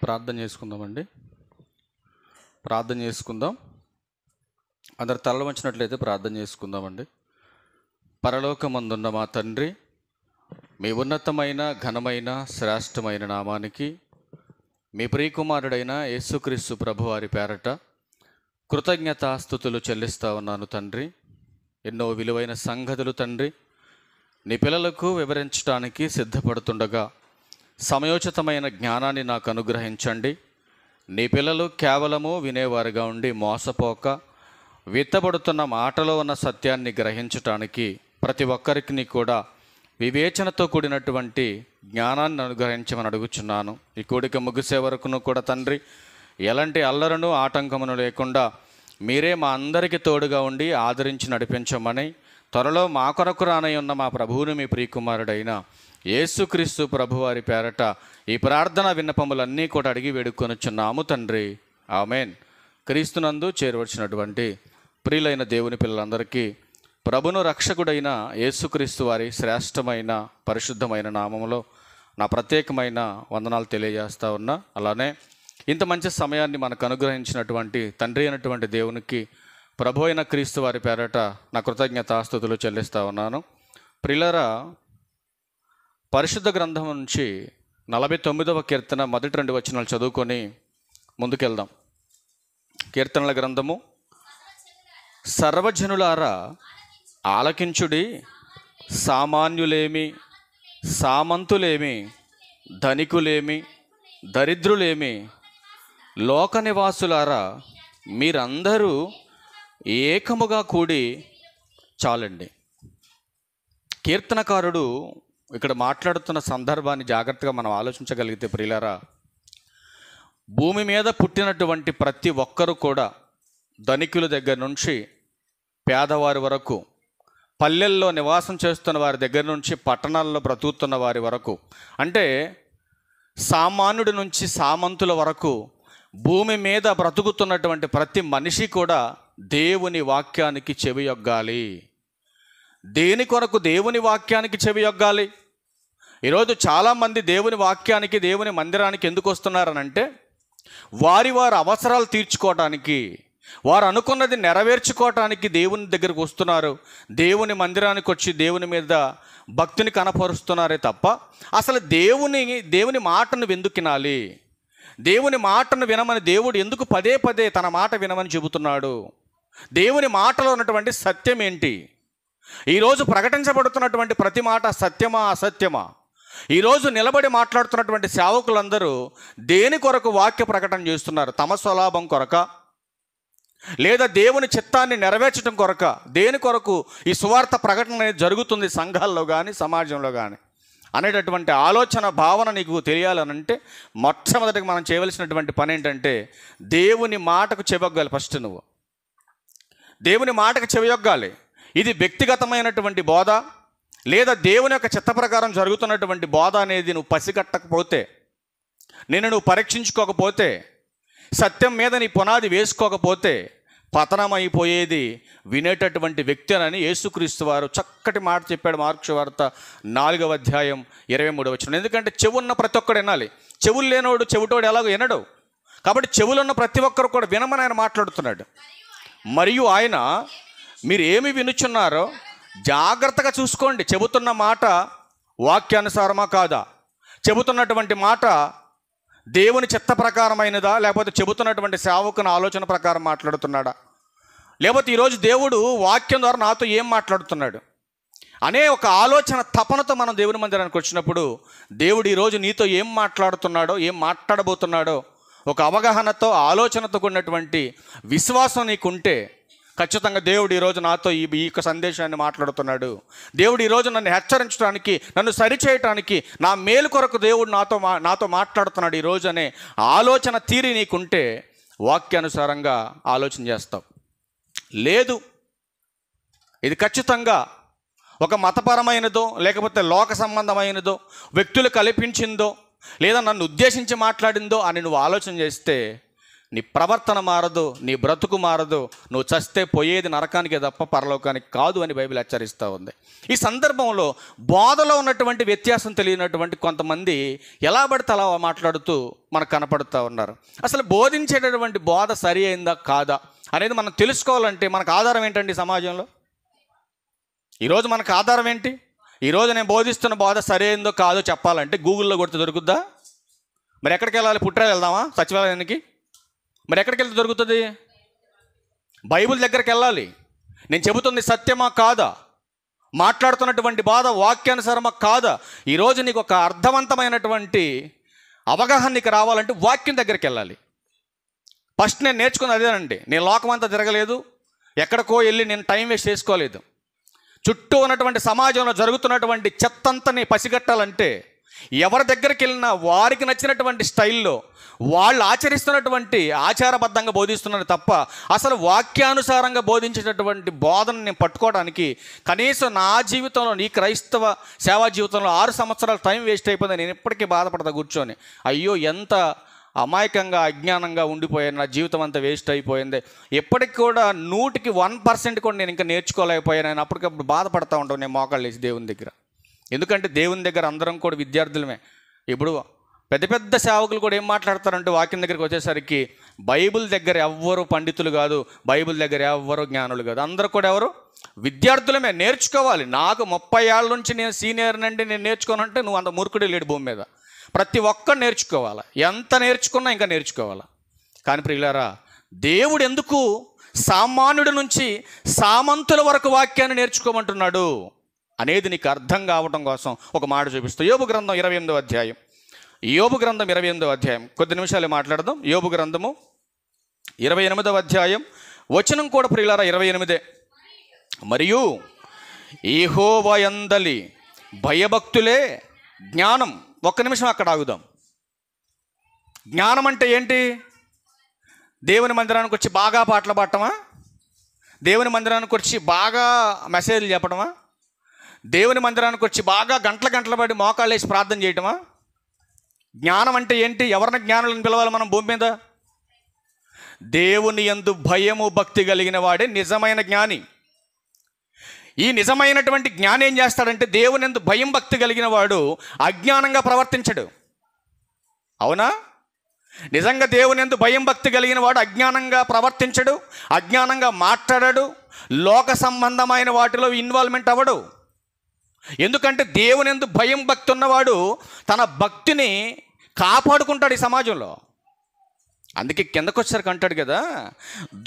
ప్రార్థన చేసుకుందామండి. ప్రార్థన చేసుకుందాం. అందరు తలలు వంచినట్లయితే ప్రార్థన చేసుకుందామండి. పరలోకమందున్న మా తండ్రి, మీ ఉన్నతమైన ఘనమైన శ్రేష్టమైన నామానికి మీ ప్రియకుమారుడైన యేసుక్రీస్తు ప్రభువారి పేరట కృతజ్ఞతాస్తుతులు చెల్లిస్తా ఉన్నాను తండ్రి. ఎన్నో విలువైన సంగతులు తండ్రి నీ పిల్లలకు వివరించడానికి సిద్ధపడుతుండగా సమయోచితమైన జ్ఞానాన్ని నాకు అనుగ్రహించండి. నీ పిల్లలు కేవలము వినేవారుగా ఉండి మోసపోక విత్తబడుతున్న మాటలో ఉన్న సత్యాన్ని గ్రహించటానికి ప్రతి ఒక్కరికి కూడా వివేచనతో కూడినటువంటి జ్ఞానాన్ని అనుగ్రహించమని అడుగుచున్నాను. ఈ కూడిక ముగిసే వరకును కూడా తండ్రి ఎలాంటి అల్లరను ఆటంకమును లేకుండా మీరే మా అందరికీ తోడుగా ఉండి ఆదరించి నడిపించమని, త్వరలో మా కొరకు రానై ఉన్న మా ప్రభువుని మీ ప్రియకుమారుడైన యేసుక్రీస్తు ప్రభువారి పేరట ఈ ప్రార్థన విన్నపములన్నీ కూడా అడిగి వేడుకొనుచున్నాము తండ్రి. ఆమెన్. క్రీస్తునందు చేరవచ్చినటువంటి ప్రియులైన దేవుని పిల్లలందరికీ ప్రభును రక్షకుడైన యేసుక్రీస్తు వారి శ్రేష్టమైన పరిశుద్ధమైన నామములో నా ప్రత్యేకమైన వందనాలు తెలియజేస్తా ఉన్నా. అలానే ఇంత మంచి సమయాన్ని మనకు అనుగ్రహించినటువంటి తండ్రి అయినటువంటి దేవునికి ప్రభు అయిన క్రీస్తు వారి పేరట నా కృతజ్ఞతాస్తుతులు చెల్లిస్తూ ఉన్నాను. ప్రియులారా, పరిశుద్ధ గ్రంథం నుంచి 49వ కీర్తన మొదటి 2 వచనాలు చదువుకొని ముందుకెళ్దాం. కీర్తనల గ్రంథము. సర్వజనులారా ఆలకించుడి, సామాన్యులేమి సామంతులేమి ధనికులేమి దరిద్రులేమి లోక నివాసులారా మీరందరూ ఏకముగా కూడి చాలండి. కీర్తనకారుడు ఇక్కడ మాట్లాడుతున్న సందర్భాన్ని జాగ్రత్తగా మనం ఆలోచించగలిగితే ప్రియులారా, భూమి మీద పుట్టినటువంటి ప్రతి ఒక్కరూ కూడా ధనికుల దగ్గర నుంచి పేదవారి వరకు, పల్లెల్లో నివాసం చేస్తున్న వారి దగ్గర నుంచి పట్టణాల్లో బ్రతుకుతున్న వారి వరకు, అంటే సామాన్యుడి నుంచి సామంతుల వరకు భూమి మీద బ్రతుకుతున్నటువంటి ప్రతి మనిషి కూడా దేవుని వాక్యానికి చెవియొగ్గాలి. దేని కొరకు దేవుని వాక్యానికి చెవియొగ్గాలి? ఈరోజు చాలామంది దేవుని వాక్యానికి, దేవుని మందిరానికి ఎందుకు వస్తున్నారనంటే వారి అవసరాలు తీర్చుకోవటానికి, వారు అనుకున్నది నెరవేర్చుకోవటానికి దేవుని దగ్గరకు వస్తున్నారు. దేవుని మందిరానికి వచ్చి దేవుని మీద భక్తిని కనపరుస్తున్నారే తప్ప అసలు దేవుని మాటను ఎందుకు వినాలి? దేవుని మాటను వినమని దేవుడు ఎందుకు పదే పదే తన మాట వినమని చెబుతున్నాడు? దేవుని మాటలో ఉన్నటువంటి సత్యం ఏంటి? ఈరోజు ప్రకటించబడుతున్నటువంటి ప్రతి మాట సత్యమా అసత్యమా? ఈరోజు నిలబడి మాట్లాడుతున్నటువంటి సేవకులందరూ దేని కొరకు వాక్య ప్రకటన చేస్తున్నారు? తమ స్వలాభం కొరక, లేదా దేవుని చిత్తాన్ని నెరవేర్చడం కొరక? దేని కొరకు ఈ సువార్త ప్రకటన అనేది జరుగుతుంది సంఘాల్లో కానీ సమాజంలో కానీ అనేటటువంటి ఆలోచన భావన నీకు తెలియాలనంటే మొట్టమొదటిగా మనం చేయవలసినటువంటి పని ఏంటంటే దేవుని మాటకు చెవియొగ్గాలి. ఫస్ట్ నువ్వు దేవుని మాటకు చెవియొగ్గాలి. ఇది వ్యక్తిగతమైనటువంటి బోధ లేదా దేవుని యొక్క చిత్త ప్రకారం జరుగుతున్నటువంటి బోధ అనేది నువ్వు పసిగట్టకపోతే, నువ్వు పరీక్షించుకోకపోతే, సత్యం మీద నీ పునాది వేసుకోకపోతే పతనమైపోయేది వినేటటువంటి వ్యక్తి అని యేసుక్రీస్తు వారు చక్కటి మాట చెప్పాడు. మార్కు వార్త 4వ అధ్యాయం 23వ వచనం. ఎందుకంటే చెవున్న ప్రతి ఒక్కడు వినాలి. చెవులు లేనోడు చెవిటోడు ఎలాగో వినడు. కాబట్టి చెవులున్న ప్రతి ఒక్కరు కూడా వినమని ఆయన మాట్లాడుతున్నాడు. మరియు ఆయన మీరు ఏమి వినుచున్నారో జాగ్రత్తగా చూసుకోండి. చెబుతున్న మాట వాక్యానుసారమా కాదా? చెబుతున్నటువంటి మాట దేవుని చిత్త ప్రకారమైనదా, లేకపోతే చెబుతున్నటువంటి సేవకుని ఆలోచన ప్రకారం మాట్లాడుతున్నాడా? లేకపోతే ఈరోజు దేవుడు వాక్యం ద్వారా నాతో ఏం మాట్లాడుతున్నాడు అనే ఒక ఆలోచన తపనతో మనం దేవుని మందిరానికి వచ్చినప్పుడు దేవుడు ఈరోజు నీతో ఏం మాట్లాడుతున్నాడో, ఏం మాట్లాడబోతున్నాడో ఒక అవగాహనతో, ఆలోచనతో కూడినటువంటి విశ్వాసం నీకుంటే ఖచ్చితంగా దేవుడు ఈరోజు నాతో ఈ యొక్క సందేశాన్ని మాట్లాడుతున్నాడు. దేవుడు ఈరోజు నన్ను హెచ్చరించడానికి, నన్ను సరిచేయటానికి, నా మేలు కొరకు దేవుడు నాతో మాట్లాడుతున్నాడు ఈరోజు అనే ఆలోచన తీరి నీకుంటే వాక్యానుసారంగా ఆలోచన చేస్తావు. లేదు, ఇది ఖచ్చితంగా ఒక మతపరమైనదో లేకపోతే లోక సంబంధమైనదో, వ్యక్తులు కల్పించిందో లేదా నన్ను ఉద్దేశించి మాట్లాడిందో అని నువ్వు ఆలోచన చేస్తే నీ ప్రవర్తన మారదు, నీ బ్రతుకు మారదు, నువ్వు చస్తే పోయేది నరకానికే తప్ప పరలోకానికి కాదు అని బైబిల్ హెచ్చరిస్తూ ఉంది. ఈ సందర్భంలో బోధలో ఉన్నటువంటి వ్యత్యాసం తెలియనటువంటి కొంతమంది ఎలా పడితే అలా మాట్లాడుతూ మనకు కనపడుతూ ఉన్నారు. అసలు బోధించేటటువంటి బోధ సరి అయిందా కాదా అనేది మనం తెలుసుకోవాలంటే మనకు ఆధారం ఏంటండి సమాజంలో? ఈరోజు మనకు ఆధారం ఏంటి? ఈరోజు నేను బోధిస్తున్న బోధ సరైందో కాదో చెప్పాలంటే గూగుల్లో కొడితే దొరుకుద్దా? మరి ఎక్కడికి వెళ్ళాలి? పుట్టాలు వెళ్దామా సచివాలయానికి? మరి ఎక్కడికి వెళ్తే దొరుకుతుంది? బైబిల్ దగ్గరికి వెళ్ళాలి. నేను చెబుతుంది సత్యమా కాదా, మాట్లాడుతున్నటువంటి బాధ వాక్యానుసారమా కాదా, ఈరోజు నీకు ఒక అర్థవంతమైనటువంటి అవగాహన నీకు రావాలంటే వాక్యం దగ్గరికి వెళ్ళాలి. ఫస్ట్ నేను నేర్చుకున్నది అదేనండి. నేను లోకమంతా తిరగలేదు, ఎక్కడికో వెళ్ళి నేను టైం వేస్ట్ చేసుకోలేదు. చుట్టూ ఉన్నటువంటి సమాజంలో జరుగుతున్నటువంటి చెత్తంతని పసిగట్టాలంటే ఎవరి దగ్గరికి వెళ్ళినా వారికి నచ్చినటువంటి స్టైల్లో వాళ్ళు ఆచరిస్తున్నటువంటి ఆచారబద్ధంగా బోధిస్తున్నారు తప్ప అసలు వాక్యానుసారంగా బోధించేటటువంటి బోధన నేను పట్టుకోవడానికి కనీసం నా జీవితంలో, ఈ క్రైస్తవ సేవా జీవితంలో 6 సంవత్సరాలు టైం వేస్ట్ అయిపోయింది. నేను ఇప్పటికీ బాధపడతా కూర్చొని, అయ్యో ఎంత అమాయకంగా అజ్ఞానంగా ఉండిపోయాను, నా జీవితం అంతా వేస్ట్ అయిపోయింది. ఎప్పటికి కూడా 100% కూడా నేను ఇంకా నేర్చుకోలేకపోయాను. నేను అప్పటికప్పుడు బాధపడతా ఉంటాను నేను మోకాళ్ళు వేసి దేవుని దగ్గర. ఎందుకంటే దేవుని దగ్గర అందరం కూడా విద్యార్థులమే. ఇప్పుడు పెద్ద పెద్ద సేవకులు కూడా ఏం మాట్లాడతారంటే వాక్యం దగ్గరికి వచ్చేసరికి బైబిల్ దగ్గర ఎవ్వరు పండితులు కాదు, బైబిల్ దగ్గర ఎవ్వరు జ్ఞానులు కాదు, అందరూ కూడా ఎవరు విద్యార్థులమే. నేర్చుకోవాలి. నాకు 30 ఏళ్ళ నుంచి నేను సీనియర్ నండి, నేను నేర్చుకోనంటే నువ్వు అంత మూర్ఖుడే లేడు భూమి మీద. ప్రతి ఒక్కరు నేర్చుకోవాలి, ఎంత నేర్చుకున్నా ఇంకా నేర్చుకోవాలి. కానీ ప్రియులారా, దేవుడు ఎందుకు సామాన్యుడి నుంచి సామంతుల వరకు వాక్యాన్ని నేర్చుకోమంటున్నాడు అనేది నీకు అర్థం కావడం కోసం ఒక మాట చూపిస్తాను. యోబు గ్రంథం 28వ అధ్యాయం. యోబు గ్రంథం 28వ అధ్యాయం కొద్ది నిమిషాలు మాట్లాడదాం. యోబు గ్రంథము 28వ అధ్యాయం వచనం కూడా ప్రియులారా 28. మరియు యెహోవా యందలి భయభక్తులే జ్ఞానం. ఒక్క నిమిషం అక్కడ ఆగుదాం. జ్ఞానం అంటే ఏంటి? దేవుని మందిరానికి వచ్చి బాగా పాటలు పాడటమా? దేవుని మందిరానికి వచ్చి బాగా మెసేజ్లు చెప్పడమా? దేవుని మందిరానికి వచ్చి బాగా గంటల పడి మోకాళ్ళు వేసి ప్రార్థన చేయటమా? జ్ఞానం అంటే ఏంటి? ఎవరిని జ్ఞానులను పిలవాలి మనం భూమి మీద? దేవుని యందు భయము భక్తి కలిగిన వాడే నిజమైన జ్ఞాని. ఈ నిజమైనటువంటి జ్ఞాని ఏం చేస్తాడంటే దేవుని యందు భయం భక్తి కలిగిన వాడు అజ్ఞానంగా ప్రవర్తించడు. అవునా? నిజంగా దేవుని యందు భయం భక్తి కలిగిన వాడు అజ్ఞానంగా ప్రవర్తించడు, అజ్ఞానంగా మాట్లాడడు, లోక సంబంధమైన వాటిలో ఇన్వాల్వ్మెంట్ అవ్వడు. ఎందుకంటే దేవుని యందు భయం భక్తి ఉన్నవాడు తన భక్తిని కాపాడుకుంటాడు ఈ సమాజంలో. అందుకే కిందకు వచ్చేసరికి అంటాడు కదా,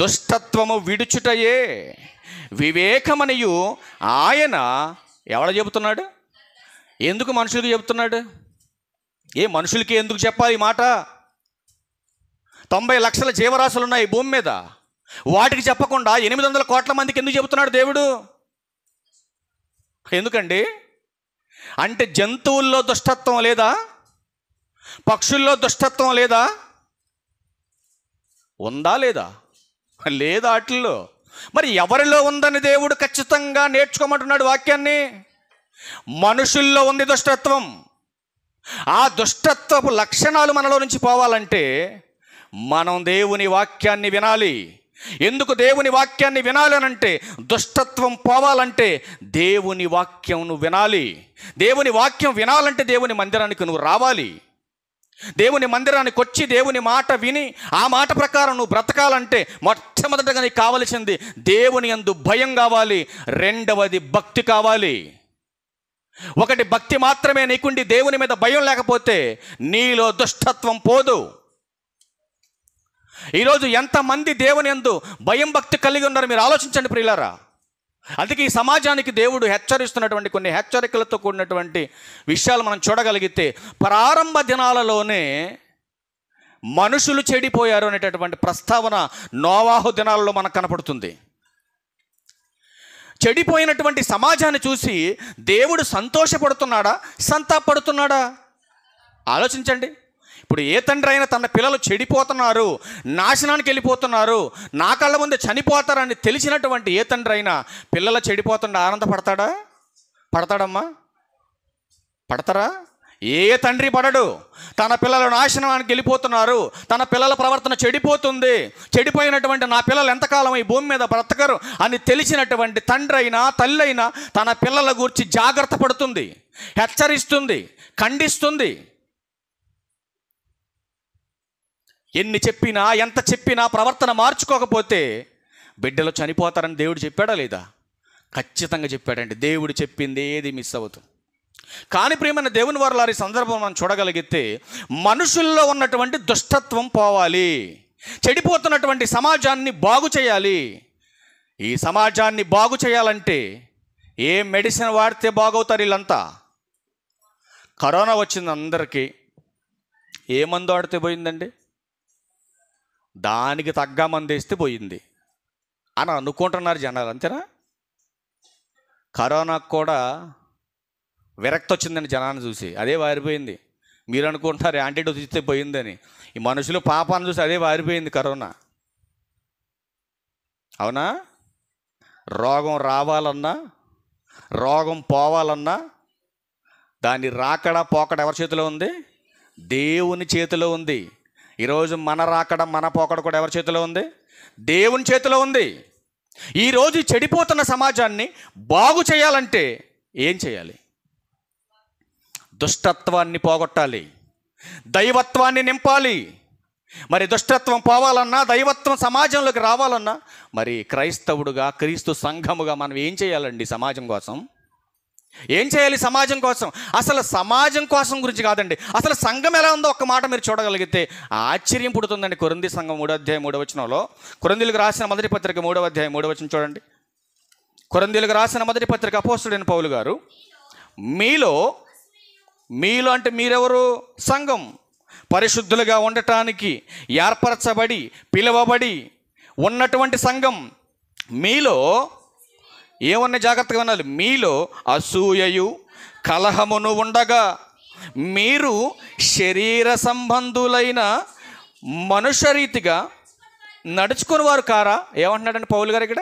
దుష్టత్వము విడుచుటయే వివేకమనియు ఆయన. ఎవడ చెబుతున్నాడు? ఎందుకు మనుషులకు చెబుతున్నాడు? మనుషులకి ఎందుకు చెప్పాలి ఈ మాట? 90 లక్షల జీవరాశులు ఉన్నాయి భూమి మీద, వాటికి చెప్పకుండా 800 కోట్ల మందికి ఎందుకు చెబుతున్నాడు దేవుడు? ఎందుకండి? అంటే జంతువుల్లో దుష్టత్వం లేదా? పక్షుల్లో దుష్టత్వం లేదా? ఉందా లేదా? లేదా వాటిల్లో. మరి ఎవరిలో ఉందని దేవుడు ఖచ్చితంగా నేర్చుకోమంటున్నాడు వాక్యాన్ని? మనుషుల్లో ఉంది దుష్టత్వం. ఆ దుష్టత్వపు లక్షణాలు మనలో నుంచి పోవాలంటే మనం దేవుని వాక్యాన్ని వినాలి. ఎందుకు దేవుని వాక్యాన్ని వినాలి అనంటే, దుష్టత్వం పోవాలంటే దేవుని వాక్యం నువ్వు వినాలి. దేవుని వాక్యం వినాలంటే దేవుని మందిరానికి నువ్వు రావాలి. దేవుని మందిరానికి వచ్చి దేవుని మాట విని ఆ మాట ప్రకారం నువ్వు బ్రతకాలంటే మొట్టమొదటిగా నీకు కావలసింది దేవుని యందు భయం కావాలి, రెండవది భక్తి కావాలి. ఒకటి భక్తి మాత్రమే నీకుండి దేవుని మీద భయం లేకపోతే నీలో దుష్టత్వం పోదు. ఈరోజు ఎంతమంది దేవుని యందు భయం భక్తి కలిగి ఉన్నారు మీరు ఆలోచించండి ప్రియులారా. అందుకే ఈ సమాజానికి దేవుడు హెచ్చరిస్తున్నటువంటి కొన్ని హెచ్చరికలతో కూడినటువంటి విషయాలు మనం చూడగలిగితే, ప్రారంభ దినాలలోనే మనుషులు చెడిపోయారు అనేటటువంటి ప్రస్తావన నోవాహు దినాలలో మనకు కనపడుతుంది. చెడిపోయినటువంటి సమాజాన్ని చూసి దేవుడు సంతోషపడుతున్నాడా, సంతాపడుతున్నాడా? ఆలోచించండి. ఇప్పుడు ఏ తండ్రి అయినా తన పిల్లలు చెడిపోతున్నారు, నాశనానికి వెళ్ళిపోతున్నారు, నా కళ్ళ ముందే చనిపోతారని తెలిసినటువంటి ఏ తండ్రి అయినా పిల్లలు చెడిపోతుండే ఆనందపడతాడా? పడతాడమ్మా? పడతారా? ఏ తండ్రి పడడు. తన పిల్లలు నాశనానికి వెళ్ళిపోతున్నారు, తన పిల్లల ప్రవర్తన చెడిపోతుంది, చెడిపోయినటువంటి నా పిల్లలు ఎంతకాలం ఈ భూమి మీద బ్రతకరు అని తెలిసినటువంటి తండ్రి అయినా తల్లి అయినా తన పిల్లల గురించి జాగ్రత్త పడుతుంది, హెచ్చరిస్తుంది, ఖండిస్తుంది. ఎన్ని చెప్పినా ఎంత చెప్పినా ప్రవర్తన మార్చుకోకపోతే బిడ్డలు చనిపోతారని దేవుడు చెప్పాడా లేదా? ఖచ్చితంగా చెప్పాడండి. దేవుడు చెప్పింది ఏది మిస్ అవుతుంది. కానీ ప్రియమైన దేవుని వారలారా, ఈ సందర్భం మనం చూడగలిగితే మనుషుల్లో ఉన్నటువంటి దుష్టత్వం పోవాలి, చెడిపోతున్నటువంటి సమాజాన్ని బాగు చేయాలి. ఈ సమాజాన్ని బాగు చేయాలంటే ఏ మెడిసిన్ వాడితే బాగవుతారు వీళ్ళంతా? కరోనా వచ్చింది అందరికీ, ఏ మందు వాడితే పోయిందండి? దానికి తగ్గ మందు వేస్తే పోయింది అని అనుకుంటున్నారు జనాలు, అంతేనా? కరోనాకు కూడా విరక్తి వచ్చిందండి జనాన్ని చూసి, అదే వారిపోయింది. మీరు అనుకుంటున్నారు యాంటీడోస్ ఇస్తే పోయిందని, ఈ మనుషులు పాపాన్ని చూసి అదే వారిపోయింది కరోనా. అవునా? రోగం రావాలన్నా, రోగం పోవాలన్నా దాని రాకడ పోకడ ఎవరి చేతిలో ఉంది? దేవుని చేతిలో ఉంది. ఈరోజు మన రాకడ మన పోకడ కూడా ఎవరి చేతిలో ఉంది? దేవుని చేతిలో ఉంది. ఈరోజు చెడిపోతున్న సమాజాన్ని బాగు చేయాలంటే ఏం చేయాలి? దుష్టత్వాన్ని పోగొట్టాలి, దైవత్వాన్ని నింపాలి. మరి దుష్టత్వం పోవాలన్నా, దైవత్వం సమాజంలోకి రావాలన్నా మరి క్రైస్తవుడుగా, క్రీస్తు సంఘముగా మనం ఏం చేయాలండి? సమాజం కోసం ఏం చేయాలి? సమాజం కోసం. అసలు సమాజం కోసం గురించి కాదండి, అసలు సంఘం ఎలా ఉందో ఒక్క మాట మీరు చూడగలిగితే ఆశ్చర్యం పుడుతుందండి. కొరింథీ సంఘం 3వ అధ్యాయం 3వ వచనంలో, కొరింథీయులకు రాసిన మొదటి పత్రిక 3వ అధ్యాయం 3వ వచనం చూడండి. కొరింథీయులకు రాసిన మొదటి పత్రిక అపోస్తలుడైన పౌలు గారు, మీలో అంటే మీరెవరు? సంఘం. పరిశుద్ధులుగా ఉండటానికి ఏర్పరచబడి పిలువబడి ఉన్నటువంటి సంఘం. మీలో ఏమన్నా జాగ్రత్తగా వినాలి. మీలో అసూయయు కలహమును ఉండగా మీరు శరీర సంబంధులైన మనుష్య రీతిగా నడుచుకుని వారు కారా? ఏమంటున్నాడండి పౌలు గారు ఇక్కడ?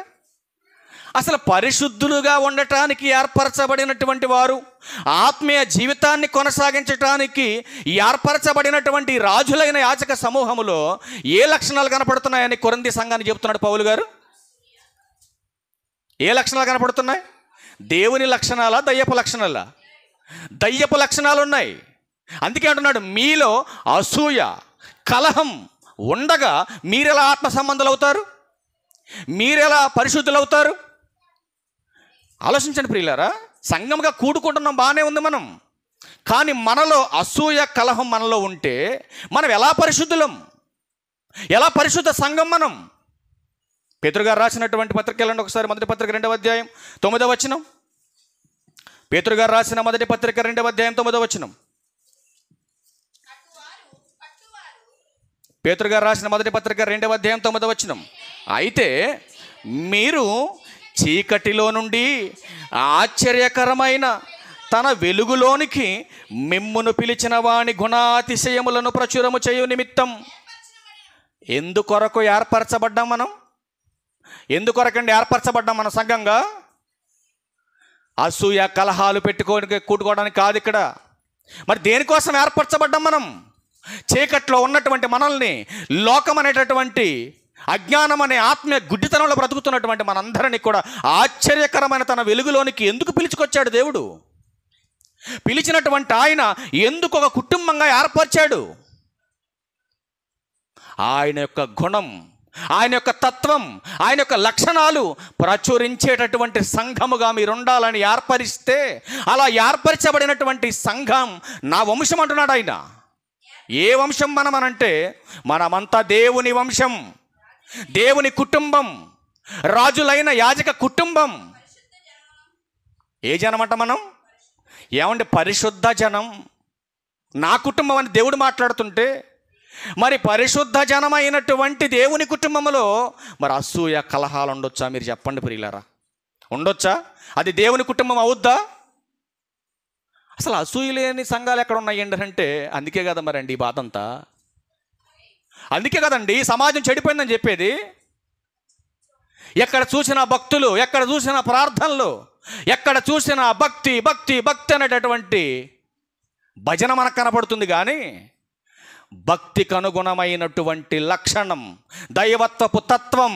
అసలు పరిశుద్ధులుగా ఉండటానికి ఏర్పరచబడినటువంటి వారు, ఆత్మీయ జీవితాన్ని కొనసాగించటానికి ఏర్పరచబడినటువంటి రాజులైన యాజక సమూహములో ఏ లక్షణాలు కనపడుతున్నాయని కొరింథీ సంఘాన్ని చెబుతున్నాడు పౌలు గారు. ఏ లక్షణాలు కనపడుతున్నాయి? దేవుని లక్షణాలా, దయ్యపు లక్షణాలా? దయ్యపు లక్షణాలు ఉన్నాయి. అందుకే అంటున్నాడు, మీలో అసూయ కలహం ఉండగా మీరెలా ఆత్మ సంబంధాలు అవుతారు? మీరెలా పరిశుద్ధులు అవుతారు? ఆలోచించండి ప్రియులారా. సంఘంగా కూడుకుంటున్నాం, బాగానే ఉంది మనం. కానీ మనలో అసూయ కలహం మనలో ఉంటే మనం ఎలా పరిశుద్ధులం? ఎలా పరిశుద్ధ సంఘం మనం? పేతురు గారు రాసినటువంటి పత్రిక వెళ్ళండి ఒకసారి, మొదటి పత్రిక 2వ అధ్యాయం 9వ వచనం. పేతురు గారు రాసిన మొదటి పత్రిక 2వ అధ్యాయం 9వ వచనం. పేతురు గారు రాసిన మొదటి పత్రిక 2వ అధ్యాయం 9వ వచనం. అయితే మీరు చీకటిలో నుండి ఆశ్చర్యకరమైన తన వెలుగులోనికి మిమ్మును పిలిచిన వాని గుణాతిశయములను ప్రచురము చేయు నిమిత్తం. ఎందుకొరకు ఏర్పరచబడ్డాం మనం? ఎందుకొరకండి ఏర్పరచబడ్డాం మన సంఘంగా? అసూయ కలహాలు కూడుకోవడానికి కాదు ఇక్కడ. మరి దేనికోసం ఏర్పరచబడ్డాం మనం? చీకట్లో ఉన్నటువంటి మనల్ని, లోకం అనేటటువంటి అజ్ఞానం అనే ఆత్మీయ గుడ్డితనంలో బ్రతుకుతున్నటువంటి మనందరినీ కూడా ఆశ్చర్యకరమైన తన వెలుగులోనికి ఎందుకు పిలుచుకొచ్చాడు దేవుడు? పిలిచినటువంటి ఆయన ఎందుకు ఒక కుటుంబంగా ఏర్పరిచాడు? ఆయన యొక్క గుణం, ఆయన యొక్క తత్వం, ఆయన యొక్క లక్షణాలు ప్రచురించేటటువంటి సంఘముగా మీరు ఉండాలని ఏర్పరిస్తే, అలా ఏర్పరచబడినటువంటి సంఘం నా వంశం అంటున్నాడు ఆయన. ఏ వంశం మనం అనంటే మనమంతా దేవుని వంశం, దేవుని కుటుంబం, రాజులైన యాజక కుటుంబం. ఏ జనం అంట మనం? ఏమంటే పరిశుద్ధ జనం, నా కుటుంబం అని దేవుడు మాట్లాడుతుంటే, మరి పరిశుద్ధ జనమైనటువంటి దేవుని కుటుంబంలో మరి అసూయ కలహాలు ఉండొచ్చా? మీరు చెప్పండి ప్రియులారా, ఉండొచ్చా? అది దేవుని కుటుంబం అవుద్దా? అసలు అసూయ లేని సంఘాలు ఎక్కడ ఉన్నాయండి అంటే అందుకే కదా మరి అండి ఈ బాధ అంతా. అందుకే కదండి సమాజం చెడిపోయిందని చెప్పేది. ఎక్కడ చూసిన భక్తులు, ఎక్కడ చూసిన ప్రార్థనలు, ఎక్కడ చూసిన భక్తి భక్తి భక్తి అనేటటువంటి భజన మనకు కనపడుతుంది, కానీ భక్తికి అనుగుణమైనటువంటి లక్షణం, దైవత్వపు తత్వం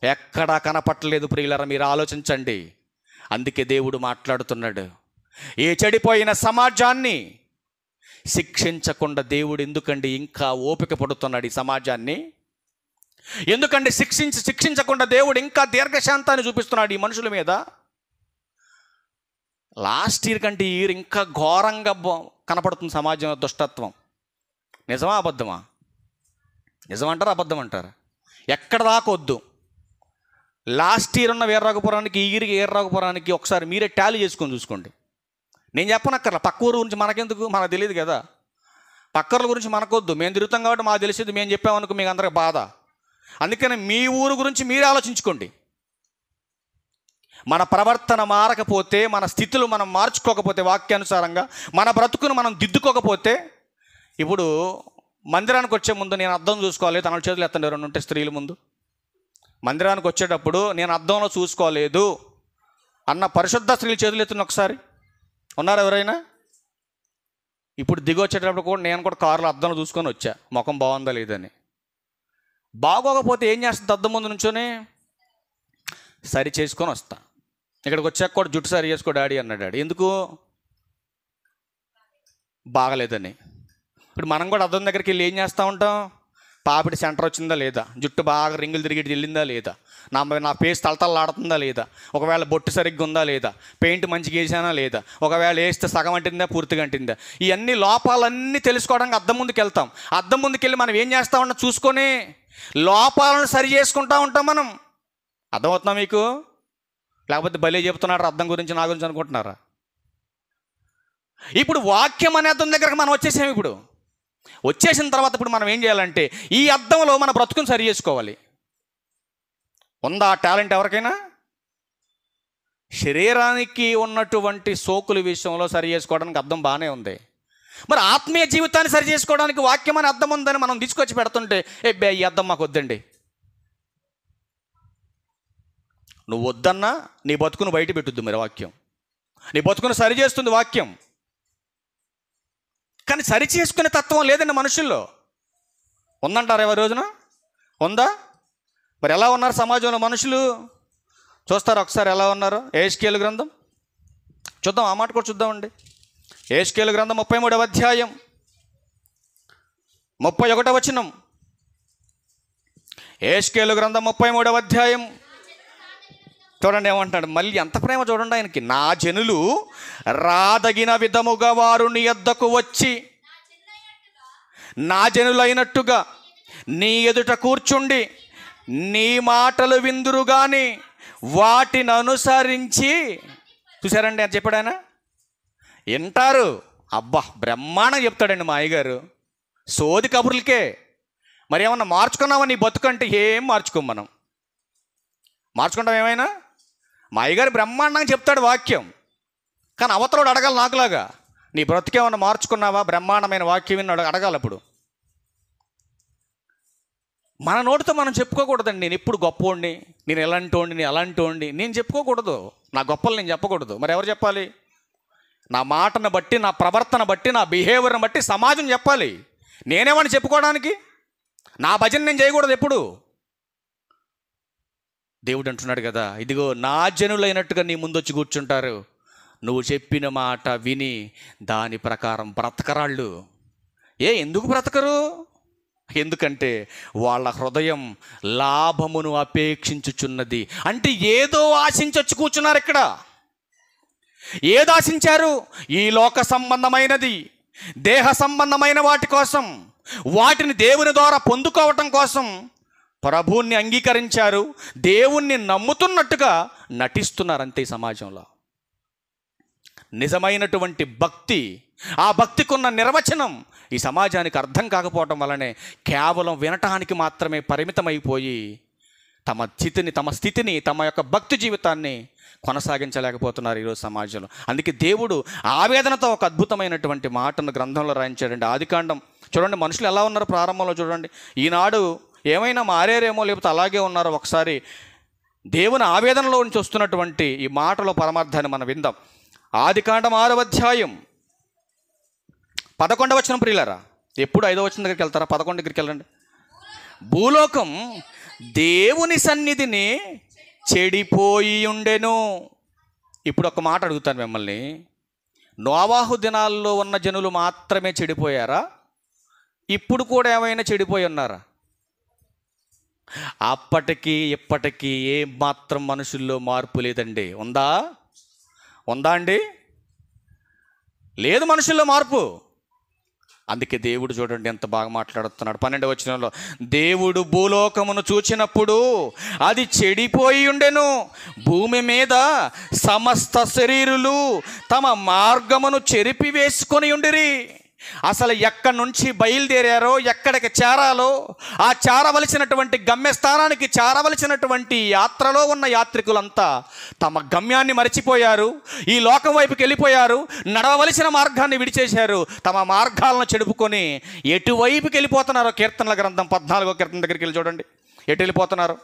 ఎక్కడా కనపట్టలేదు ప్రియులారా. మీరు ఆలోచించండి. అందుకే దేవుడు మాట్లాడుతున్నాడు, ఈ చెడిపోయిన సమాజాన్ని శిక్షించకుండా దేవుడు ఎందుకండి ఇంకా ఓపిక పడుతున్నాడు? ఈ సమాజాన్ని ఎందుకండి శిక్షించకుండా దేవుడు ఇంకా దీర్ఘశాంతాన్ని చూపిస్తున్నాడు ఈ మనుషుల మీద? లాస్ట్ ఇయర్ కంటే ఈ ఇయర్ ఇంకా ఘోరంగా కనపడుతుంది సమాజంలో దుష్టత్వం. నిజమా అబద్ధమా? నిజమంటారా అబద్ధం అంటారా? ఎక్కడ దాకా వద్దు. లాస్ట్ ఇయర్ ఉన్న వీరరాఘపురానికి ఈ ఇయర్కి వీరరాఘపురానికి ఒకసారి మీరే టాలీ చేసుకొని చూసుకోండి. నేను చెప్పనక్కర్లా, పక్క ఊరు గురించి మనకెందుకు, మనకు తెలియదు కదా. పక్కర్ల గురించి మనకొద్దు, మేము తిరుగుతాం కాబట్టి మాకు తెలిసేది మేము చెప్పామనుకో మీకు అందరికి బాధ. అందుకని మీ ఊరు గురించి మీరే ఆలోచించుకోండి. మన ప్రవర్తన మారకపోతే, మన స్థితులు మనం మార్చుకోకపోతే, వాక్యానుసారంగా మన బ్రతుకును మనం దిద్దుకోకపోతే, ఇప్పుడు మందిరానికి వచ్చే ముందు నేను అద్దం చూసుకోవాలి, తన చేతులు ఎత్తండి ఎవరైనా ఉంటే స్త్రీల ముందు. మందిరానికి వచ్చేటప్పుడు నేను అద్దంలో చూసుకోలేదు అన్న పరిశుద్ధ స్త్రీల చేతులు ఎత్తున్న ఒకసారి ఉన్నారు ఎవరైనా? ఇప్పుడు దిగి వచ్చేటప్పుడు కూడా నేను కూడా కారులో అద్దంలో చూసుకొని వచ్చా, ముఖం బాగుందా లేదని. బాగోకపోతే ఏం చేస్తుంది? అద్దం ముందు నుంచొని సరి చేసుకొని వస్తా. ఇక్కడికి వచ్చాక కూడా జుట్టు సరి చేసుకో డాడీ అన్నాడు. డాడీ ఎందుకు? బాగలేదని. ఇప్పుడు మనం కూడా అద్దం దగ్గరికి వెళ్ళి ఏం చేస్తూ ఉంటాం? పాపిడి సెంటర్ వచ్చిందా లేదా, జుట్టు బాగా రింగులు తిరిగి వెళ్ళిందా లేదా, నా ఫేస్ తలతల్లాడుతుందా లేదా, ఒకవేళ బొట్టు సరిగ్గా ఉందా లేదా, పెయింట్ మంచిగా వేసానా లేదా, ఒకవేళ వేస్తే సగం అంటిందా పూర్తిగా అంటిందా, ఇవన్నీ లోపాలన్నీ తెలుసుకోవడానికి అద్దం ముందుకు వెళ్తాం. అద్దం ముందుకు వెళ్ళి మనం ఏం చేస్తామన్నా చూసుకొని లోపాలను సరి చేసుకుంటూ ఉంటాం మనం. అర్థమవుతుందా మీకు? లేకపోతే భలే చెప్తున్నాడు అద్దం గురించి నా గురించి అనుకుంటున్నారా? ఇప్పుడు వాక్యం అనే అద్దం దగ్గరకు మనం వచ్చేసాము. ఇప్పుడు వచ్చేసిన తర్వాత ఇప్పుడు మనం ఏం చేయాలంటే ఈ అద్దంలో మన బ్రతుకుని సరి చేసుకోవాలి. ఉందా టాలెంట్ ఎవరికైనా? శరీరానికి ఉన్నటువంటి సోకుల విషయంలో సరి చేసుకోవడానికి అద్దం బాగానే ఉంది. మరి ఆత్మీయ జీవితాన్ని సరి చేసుకోవడానికి వాక్యం అనే అద్దం ఉందని మనం తీసుకొచ్చి పెడుతుంటే ఈ అద్దం మాకు వద్దండి. నువ్వు వద్దన్నా నీ బతుకును బయట పెట్టుద్దు మరి వాక్యం. నీ బతుకును సరి చేస్తుంది వాక్యం. కానీ సరి చేసుకునే తత్వం లేదండి మనుషుల్లో. ఉందంటారు ఎవరి రోజున? ఉందా? మరి ఎలా ఉన్నారు సమాజంలో మనుషులు? చూస్తారు ఒకసారి ఎలా ఉన్నారు. యెహెజ్కేలు గ్రంథం చూద్దాం, ఆ మాట కూడా చూద్దామండి. యెహెజ్కేలు గ్రంథం 33వ అధ్యాయం 31వ వచనం. యెహెజ్కేలు గ్రంథం 33వ అధ్యాయం చూడండి ఏమంటాడు. మళ్ళీ ఎంత ప్రేమ చూడండి ఆయనకి. నా జనులు రాదగిన విధముగా వారు నీ యొద్దకు వచ్చి నా జనులైనట్టుగా నీ ఎదుట కూర్చుండి నీ మాటలు విందురు గాని వాటిని అనుసరించి. చూసారండి అని చెప్పాడు ఆయన. వింటారు. అబ్బా బ్రహ్మాండంగా చెప్తాడండి మా అయ్యగారు. సోది కబుర్లకే. మరి ఏమన్నా మార్చుకున్నావా నీ బతుకంటే? ఏం మార్చుకోం మనం. మార్చుకుంటాం ఏమైనా? మా అయ్యగారు బ్రహ్మాండంగా చెప్తాడు వాక్యం. కానీ అవతలోడు అడగాలి నాకులాగా, నీ బ్రతికేమన్నా మార్చుకున్నావా? బ్రహ్మాండమైన వాక్యం విన్నాడు అడగాలి. అప్పుడు మన నోటితో మనం చెప్పుకోకూడదండి నేను ఎప్పుడు గొప్పోడిని, నేను ఎలాంటోండి, నేను అలాంటోండి నేను చెప్పుకోకూడదు. నా గొప్పలు నేను చెప్పకూడదు. మరి ఎవరు చెప్పాలి? నా మాటను బట్టి, నా ప్రవర్తన బట్టి, నా బిహేవియర్ని బట్టి సమాజం చెప్పాలి. నేనేమని చెప్పుకోవడానికి? నా భజన నేను చేయకూడదు ఎప్పుడు. దేవుడు అంటున్నాడు కదా, ఇదిగో నా జనులైనట్టుగా నీ ముందొచ్చి కూర్చుంటారు, నువ్వు చెప్పిన మాట విని దాని ప్రకారం బ్రతకరాళ్ళు. ఎందుకు బ్రతకరు? ఎందుకంటే వాళ్ళ హృదయం లాభమును అపేక్షించుచున్నది. అంటే ఏదో ఆశించొచ్చి కూర్చున్నారు ఇక్కడ. ఏది ఆశించారు? ఈ లోక సంబంధమైనది, దేహ సంబంధమైన వాటి కోసం, వాటిని దేవుని ద్వారా పొందుకోవటం కోసం ప్రభువుని అంగీకరించారు. దేవుణ్ణి నమ్ముతున్నట్టుగా నటిస్తున్నారు అంతే. సమాజంలో నిజమైనటువంటి భక్తి, ఆ భక్తికి ఉన్న నిర్వచనం ఈ సమాజానికి అర్థం కాకపోవటం వల్లనే కేవలం వినటానికి మాత్రమే పరిమితమైపోయి తమ స్థితిని తమ యొక్క భక్తి జీవితాన్ని కొనసాగించలేకపోతున్నారు ఈరోజు సమాజంలో. అందుకే దేవుడు ఆవేదనతో ఒక అద్భుతమైనటువంటి మాటను గ్రంథంలో రాయించాడండి. ఆదికాండం చూడండి, మనుషులు ఎలా ఉన్నారు ప్రారంభంలో చూడండి. ఈనాడు ఏమైనా మారేరేమో లేకపోతే అలాగే ఉన్నారో ఒకసారి దేవుని ఆవేదనలో నుంచి వస్తున్నటువంటి ఈ మాటలో పరమార్థాన్ని మనం విందాం. ఆదికాండం 6వ అధ్యాయం 11వ వచనం ప్రియులారా, ఎప్పుడు 5వ వచనం దగ్గరికి వెళ్తారా? 11 దగ్గరికి వెళ్ళండి. భూలోకం దేవుని సన్నిధిని చెడిపోయి ఉండెను. ఇప్పుడు ఒక మాట అడుగుతాను మిమ్మల్ని, నోవాహు దినాల్లో ఉన్న జనులు మాత్రమే చెడిపోయారా? ఇప్పుడు కూడా ఏమైనా చెడిపోయి ఉన్నారా? అప్పటికి ఇప్పటికీ ఏం మాత్రం మనుషుల్లో మార్పు లేదండి. ఉందా అండి? లేదు మనుషుల్లో మార్పు. అందుకే దేవుడు చూడండి ఎంత బాగా మాట్లాడుతున్నాడు. 12వ వచనంలో, దేవుడు భూలోకమును చూచినప్పుడు అది చెడిపోయి ఉండెను, భూమి మీద సమస్త శరీరులు తమ మార్గమును చెరిపి వేసుకొని ఉండిరి. అసలు ఎక్కడి నుంచి బయలుదేరారో, ఎక్కడికి చేరాలో, ఆ చేరవలసినటువంటి గమ్యస్థానానికి చేరవలసినటువంటి యాత్రలో ఉన్న యాత్రికులంతా తమ గమ్యాన్ని మరిచిపోయారు, ఈ లోకం వైపుకి వెళ్ళిపోయారు, నడవలసిన మార్గాన్ని విడిచేశారు, తమ మార్గాలను చెడుపుకొని ఎటువైపుకి వెళ్ళిపోతున్నారో. కీర్తనల గ్రంథం 14వ కీర్తన దగ్గరికి వెళ్ళి చూడండి ఎటు వెళ్ళిపోతున్నారు.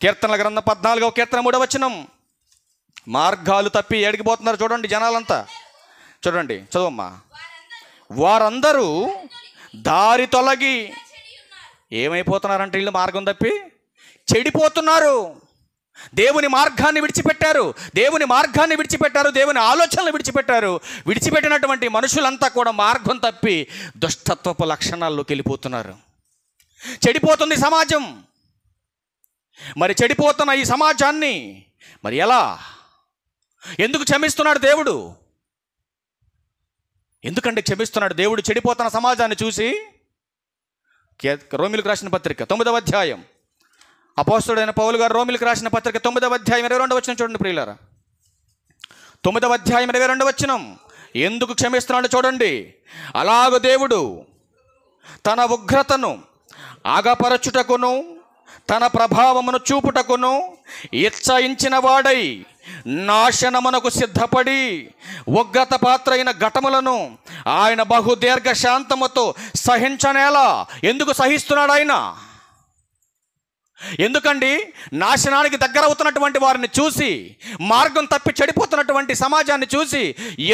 కీర్తనల గ్రంథం 14వ కీర్తన 3వ వచనం, మార్గాలు తప్పి ఏడికి పోతున్నారు చూడండి జనాలంతా. చూడండి, చదువమ్మా. వారందరూ దారి తొలగి ఏమైపోతున్నారంటే వీళ్ళు మార్గం తప్పి చెడిపోతున్నారు. దేవుని మార్గాన్ని విడిచిపెట్టారు, దేవుని మార్గాన్ని విడిచిపెట్టారు, దేవుని ఆలోచనలు విడిచిపెట్టారు. విడిచిపెట్టినటువంటి మనుషులంతా కూడా మార్గం తప్పి దుష్టత్వపు లక్షణాల్లోకి వెళ్ళిపోతున్నారు. చెడిపోతుంది సమాజం. మరి చెడిపోతున్న ఈ సమాజాన్ని మరి ఎలా, ఎందుకు క్షమిస్తున్నాడు దేవుడు? ఎందుకంటే క్షమిస్తున్నాడు దేవుడు చెడిపోతున్న సమాజాన్ని చూసి? రోమిలకు రాసిన పత్రిక 9వ అధ్యాయం, అపోస్తలుడైన పౌలు గారు రోమిలకు రాసిన పత్రిక 9వ అధ్యాయం 22వ వచనం చూడండి ప్రియులారా. 9వ అధ్యాయం 22వ వచనం ఎందుకు క్షమిస్తున్నాడు చూడండి. అలాగ దేవుడు తన ఉగ్రతను ఆగపరచుటకును తన ప్రభావమును చూపుటకును ఇచ్చయించిన వాడై నాశనమునకు సిద్ధపడి ఉగ్రత పాత్ర అయిన ఘటములను ఆయన బహుదీర్ఘ శాంతముతో సహించనేలా. ఎందుకు సహిస్తున్నాడు ఆయన? ఎందుకండి? నాశనానికి దగ్గర అవుతున్నటువంటి వారిని చూసి, మార్గం తప్పి చెడిపోతున్నటువంటి సమాజాన్ని చూసి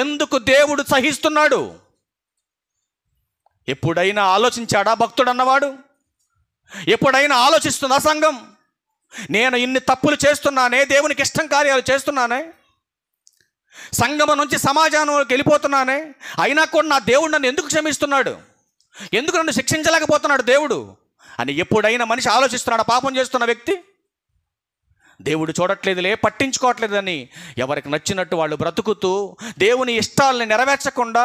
ఎందుకు దేవుడు సహిస్తున్నాడు? ఎప్పుడైనా ఆలోచించాడా భక్తుడు అన్నవాడు? ఎప్పుడైనా ఆలోచిస్తుందా సంఘం? నేను ఇన్ని తప్పులు చేస్తున్నానే, దేవునికి ఇష్టం కార్యాలు చేస్తున్నానే, సంఘం నుంచి సమాజంలోకి వెళ్ళిపోతున్నానే, అయినా కూడా నా దేవుడు నన్ను ఎందుకు క్షమిస్తున్నాడు, ఎందుకు నన్ను శిక్షించలేకపోతున్నాడు దేవుడు అని ఎప్పుడైనా మనిషి ఆలోచిస్తున్నాడు? పాపం చేస్తున్న వ్యక్తి దేవుడు చూడట్లేదులే, పట్టించుకోవట్లేదని ఎవరికి నచ్చినట్టు వాళ్ళు బ్రతుకుతూ దేవుని ఇష్టాలని నెరవేర్చకుండా